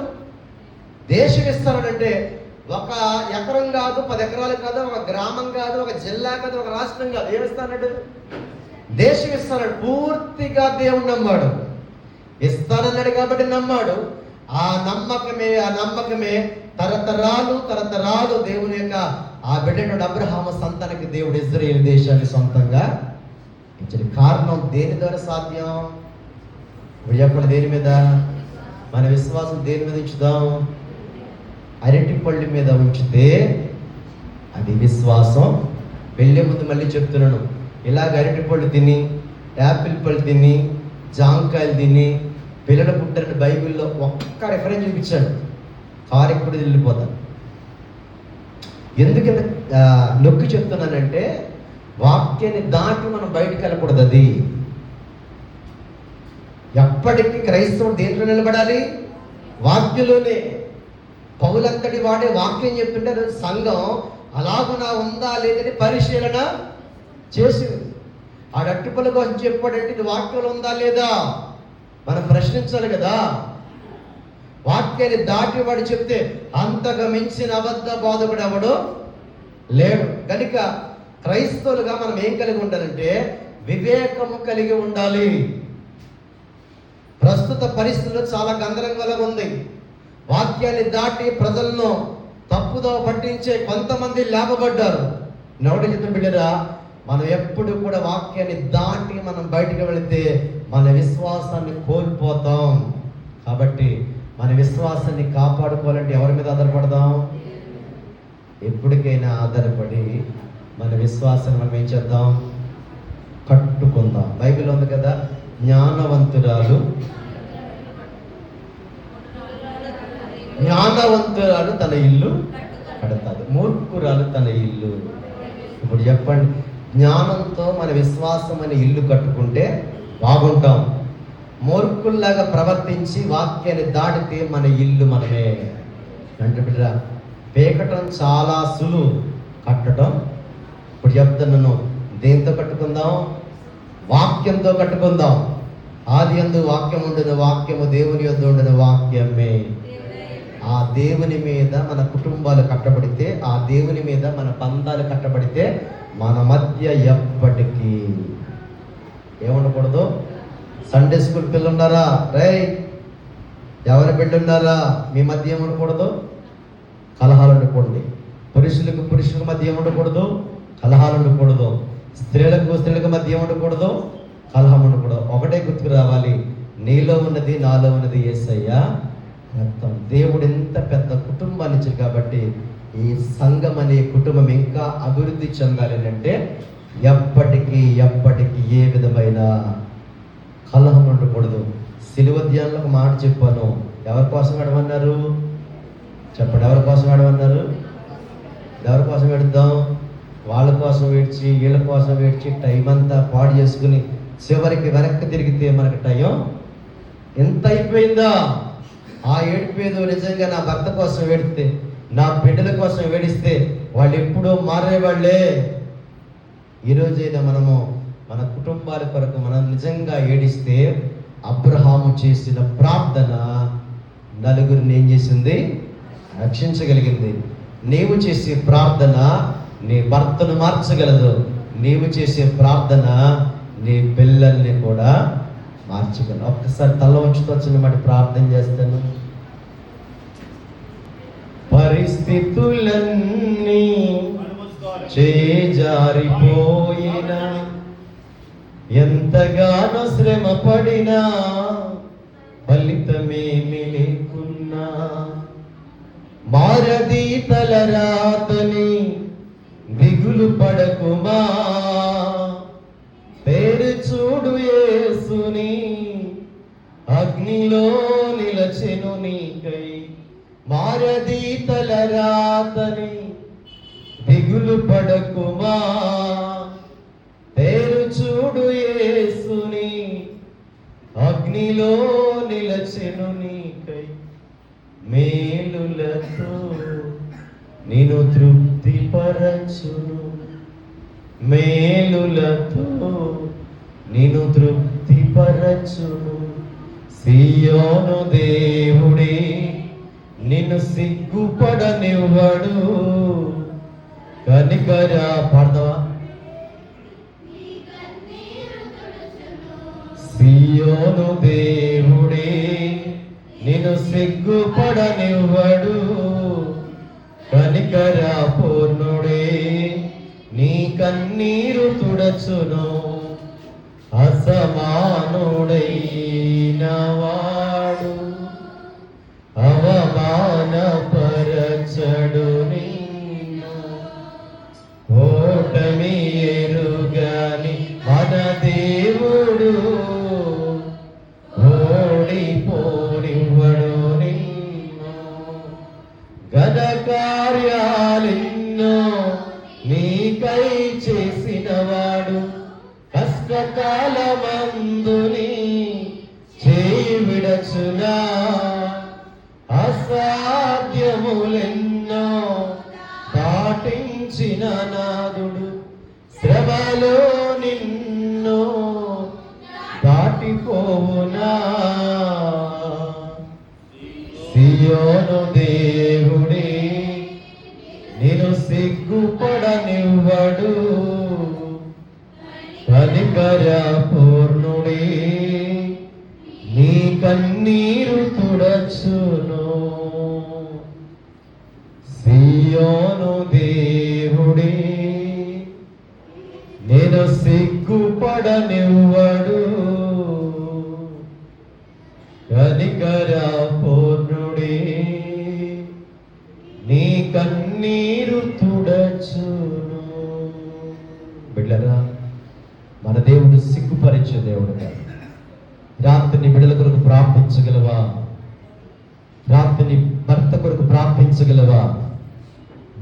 దేశం ఇస్తానంటే ఒక ఎకరం కాదు, 10 ఎకరాలు కాదు, ఒక గ్రామం కాదు, ఒక జిల్లా కాదు, ఒక రాష్ట్రం కాదు. ఏమిస్తానంటే దేశం ఇస్తాడు. పూర్తిగా దేవుడు నమ్మాడు. ఇస్తానన్నాడు కాబట్టి నమ్మాడు. ఆ నమ్మకమే తరతరాలు దేవుని యొక్క ఆ బిడ్డను అబ్రహాము సంతానికి దేవుడు ఇజ్రాయేల్ దేశాన్ని సొంతంగా ఇచ్చడి కారణం దేని ద్వారా సాధ్యం? ఇప్పుడు చెప్పండి, దేని మీద? మన విశ్వాసం దేని మీద ఉంచుదాం? అరటి పళ్ళు మీద ఉంచితే అది విశ్వాసం. వెళ్ళే ముందు మళ్ళీ చెప్తున్నాను, ఇలాగ అరటి పళ్ళు తిని, యాపిల్ పళ్ళు తిని, జాంకాయలు తిని పిల్లలు పుట్టారని బైబిల్లో ఒక్క రెఫరెన్స్ చూపించాడు. కారు ఎప్పుడు వెళ్ళిపోతాను. ఎందుకు నొక్కి చెప్తున్నానంటే, వాక్యాన్ని దాటి మనం బయటకు వెళ్ళకూడదు. అది ఎప్పటికీ క్రైస్తవుడు దేంట్లో నిలబడాలి? వాక్యంలోనే. పౌలంతటి వాడే వాక్యం చెప్తుంటే సంఘం అలాగునా ఉందా లేదని పరిశీలన చేసింది. ఆడట్టుపల కోసం చెప్పాడంటే ఇది వాక్యంలో ఉందా లేదా మనం ప్రశ్నించాలి కదా. వాక్యాన్ని దాటి వాడు చెప్తే అంతగా మించిన అబద్ధ బోధకుడు ఎవడు లేడు. కనుక క్రైస్తవులుగా మనం ఏం కలిగి ఉండాలంటే వివేకము కలిగి ఉండాలి. ప్రస్తుత పరిస్థితుల్లో చాలా గందరగోళంగా ఉంది. వాక్యాన్ని దాటి ప్రజలను తప్పుదో పట్టించే కొంతమంది లేపబడ్డారు. నోటి చిత్తం బిడ్డరా, మనం ఎప్పుడు కూడా వాక్యాన్ని దాటి మనం బయటికి వెళితే మన విశ్వాసాన్ని కోల్పోతాం. కాబట్టి మన విశ్వాసాన్ని కాపాడుకోవాలంటే ఎవరి మీద ఆధారపడదాం? ఎప్పటికైనా ఆధారపడి మన విశ్వాసాన్ని మనం ఏం చేద్దాం? కట్టుకుందాం. బైబిల్ ఉంది కదా, జ్ఞానవంతురాలు తన ఇల్లు కడతాడు, మూర్ఖురాలు తన ఇల్లు. ఇప్పుడు చెప్పండి, జ్ఞానంతో మన విశ్వాసం అనే ఇల్లు కట్టుకుంటే బాగుంటాం. మూర్ఖుల్లాగా ప్రవర్తించి వాక్యాన్ని దాటితే మన ఇల్లు మనమే. అంటే బిడ్డ, పేకటం చాలా సులువు, కట్టడం ఇప్పుడు చెప్తున్నాను. దేంతో కట్టుకుందాం? వాక్యంతో కట్టుకుందాం. ఆది యందు వాక్యం ఉండదు, వాక్యము దేవుని యొద్ద ఉండదు, వాక్యమే. ఆ దేవుని మీద మన కుటుంబాలు కట్టబడితే, ఆ దేవుని మీద మన బంధాలు కట్టబడితే మన మధ్య ఎప్పటికీ ఏముండకూడదు. సండే స్కూల్ పిల్లలు ఉన్నారా? ఎవరి బిడ్డ ఉన్నారా? మీ మధ్య ఏముండకూడదు? కలహాలు ఉండకూడదు. పురుషుల మధ్య ఏముండకూడదు? కలహాలు ఉండకూడదు. స్త్రీల మధ్య ఏముండకూడదు? కలహం ఉండకూడదు. ఒకటే గుర్తుకు రావాలి, నీలో ఉన్నది నాలో ఉన్నది యేసయ్య రక్తం. దేవుడు ఎంత పెద్ద కుటుంబాన్ని ఇచ్చారు. కాబట్టి ఈ సంఘం అనే కుటుంబం ఇంకా అభివృద్ధి చెందాలి అంటే ఎప్పటికీ ఏ విధమైన కలహం ఉండకూడదు. సిలువ ధ్యానంలో ఒక మాట చెప్పాను. ఎవరి కోసం ఏడమన్నారు? చెప్పండి, ఎవరి కోసం ఏడమన్నారు? ఎవరి కోసం ఏడుద్దాం? వాళ్ళ కోసం ఏడ్చి, వీళ్ళ కోసం ఏడ్చి టైం అంతా పాడు చేసుకుని చివరికి వెనక్కి తిరిగితే మనకి టైం ఎంత అయిపోయిందా? ఆ ఏడిపోయేదో నిజంగా నా భర్త కోసం ఏడిస్తే, నా బిడ్డల కోసం ఏడిస్తే వాళ్ళు ఎప్పుడో మారేవాళ్లే. ఈరోజైనా మనము మన కుటుంబాల కొరకు మనం నిజంగా ఏడిస్తే, అబ్రహాము చేసిన ప్రార్థన నలుగురిని ఏం చేసింది? రక్షించగలిగింది. నీవు చేసే ప్రార్థన నీ భర్తను మార్చగలదు. నీవు చేసే ప్రార్థన నీ పిల్లల్ని కూడా మార్చగలదు. ఒక్కసారి తల ఉంచుతో చిన్నమాట ప్రార్థన చేస్తాను. పరిస్థితులన్నీ చేజారిపోయినా, ఎంతగానో శ్రమ పడినా, ఫలితమేమి లేకున్నా, మారది తలరాతని దిగులు పడకుమా. పేరు చూడు యేసుని, అగ్నిలో నిలచెను నీకై. మారది తలరాతని దిగులు పడకుమా. పేరు చూడు యేసుని, అగ్నిలో నిలచెను నీకై. మేలులతో నిన్ను తృప్తిపరచును, మేలులతో నిన్ను తృప్తిపరచును. సియోను దేవుడే నిన్ను సిగ్గుపడనివ్వడు. కనికరా పాడతావా? సియోను దేవుడే నిన్ను సిగ్గుపడనివ్వడు. కనికరా పూర్ణుడే నీ కన్నీరు తుడచును. అసమానుడైన వాడు అవమానపరచడు నిన్ను. ఓటమి ఎరుగని మన దేవుడు ఓడిపోనివ్వడు నిన్ను. ఘన కార్యాలెన్నో నీకై చేసినవాడు కష్టకాలమందుని చేయి విడచునా. అసాధ్యములెన్నో దాటించిన నాదుడు శ్రమలో నిన్ను దాటిపోవునా. సియోను దేవుడే నేను సిగ్గుపడనివ్వడు. కనికర పూర్ణుడే నీ కన్నీరు తుడచును. సియోను దేవుడే నేను సిగ్గుపడనివ్వడు. కనికర పూర్ణుడే నీ కన్నీరు తుడచును. బిడ్డరా, మన దేవుడు సిగ్గుపరిచే దేవుడు కాదు. రాత్రిని బిడ్డల కొరకు ప్రార్థించగలవా? రాత్రిని భర్త కొరకు ప్రార్థించగలవా?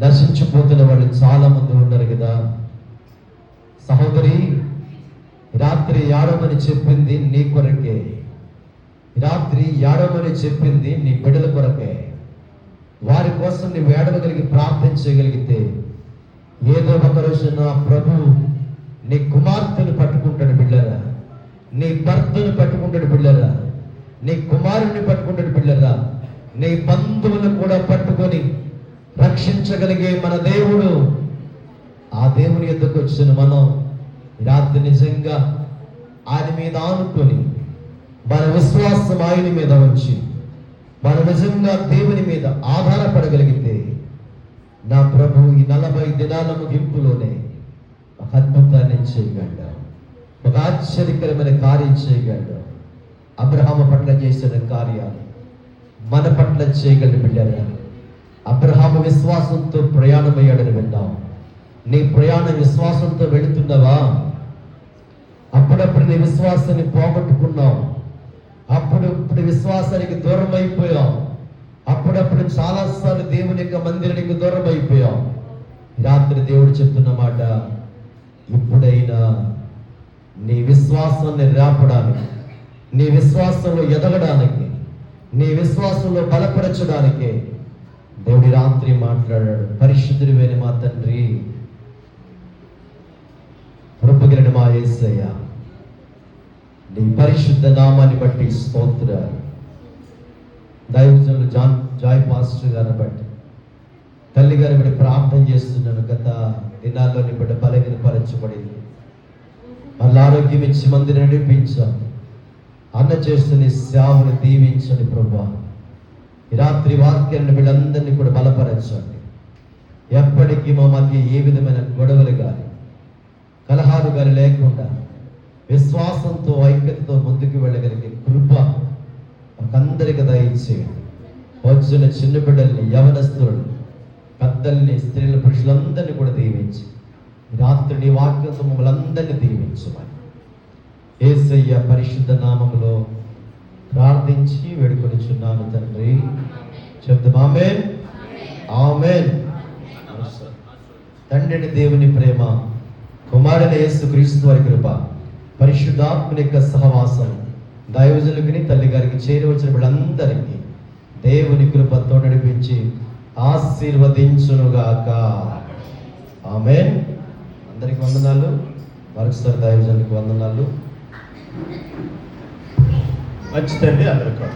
నశించిపోతున్న వాళ్ళు చాలా మంది ఉన్నారు కదా. సహోదరి, రాత్రి ఏడవమని చెప్పింది నీ కొరకే. రాత్రి ఏడవమని చెప్పింది నీ బిడ్డల కొరకే. వారి కోసం నీవు ఏడవగలిగి ప్రార్థించగలిగితే ఏదో ఒక రోజు నా ప్రభు నీ కుమార్తెను పట్టుకుంటాడు బిడ్డరా, నీ భర్తను పట్టుకుంటాడు బిడ్డరా, నీ కుమారుని పట్టుకుంటాడు బిడ్డరా, నీ బంధువులను కూడా పట్టుకొని రక్షించగలిగే మన దేవుడు. ఆ దేవుని యొద్దకు వచ్చిన మనం రాత్రి నిజంగా ఆయన మీద ఆనుకొని మన విశ్వాసం ఆయన మీద ఉంచి మన నిజంగా దేవుని మీద ఆధారపడగలిగితే నా ప్రభు ఈ 40 దినాల ముగింపులోనే ఒక అద్భుతాన్ని చేయగలడు, ఒక ఆశ్చర్యకరమైన కార్యం చేయగలడు. అబ్రహాము పట్ల చేసిన కార్యాలు మన పట్ల చేయగలడు బిడ్డరా. అబ్రహాము విశ్వాసంతో ప్రయాణమయ్యాడని విన్నాం. నీ ప్రయాణం విశ్వాసంతో వెళుతున్నావా? అప్పుడప్పుడు నీ విశ్వాసాన్ని పోగొట్టుకున్నావు. అప్పుడు విశ్వాసానికి దూరం అయిపోయావు. అప్పుడప్పుడు చాలాసార్లు దేవుని యొక్క మందిరానికి దూరం అయిపోయావు. రాత్రి దేవుడు చెప్తున్న మాట, ఇప్పుడైనా నీ విశ్వాసాన్ని రేపడానికి, నీ విశ్వాసంలో ఎదగడానికి, నీ విశ్వాసంలో బలపరచడానికి దేవుడి రాత్రి మాట్లాడాడు. పరిశుద్ధుడైన మా తండ్రి, కృపగలిగిన మా యేసయ్య, నీ పరిశుద్ధ నామాన్ని బట్టి స్తోత్రాలు. దైవజనులు జాయ్ పాస్టర్ గారిని బట్టి, తల్లి గారి బట్టి ప్రార్థన చేస్తున్నాను. గత దినాల్లో నీ బిడ్డ బలహీనపరచబడింది, మళ్ళీ ఆరోగ్యం ఇచ్చి మందిని నడిపించాను. అన్న చేస్తున్న సేవను దీవించండి ప్రభా. ఈ రాత్రి వాక్యాన్ని వీళ్ళందరినీ కూడా బలపరచండి. ఎప్పటికీ మా మధ్య ఏ విధమైన గొడవలు కానీ కలహాలు కానీ లేకుండా విశ్వాసంతో ఐక్యతతో ముందుకు వెళ్ళగలిగే కృప మాకందరికీ దయచేయండి. వచ్చిన చిన్న బిడ్డల్ని, యవనస్తులను, పెద్దల్ని, స్త్రీల, పురుషులందరినీ కూడా దీవించి రాత్రి నీ వాక్యంతో మమ్మల్ని అందరినీ దీవించమని యేసయ్య పరిశుద్ధ నామములో ప్రార్థించి వేడుకొనిచున్నాను తండ్రి. చెప్తాం ఆమేన్, ఆమేన్. తండ్రిని దేవుని ప్రేమ, కుమారుని యేసుక్రీస్తు వారి కృప, పరిశుద్ధాత్మని యొక్క సహవాసం దైవజనులకి, తల్లి గారికి, చేరవచ్చిన వీళ్ళందరికీ దేవుని కృపతో నడిపించి ఆశీర్వదించునుగాక. ఆమేన్. అందరికి వందనాలు. మరొకసారి దైవజనులకు వందనాలు. మంచిదండి అందరికీ.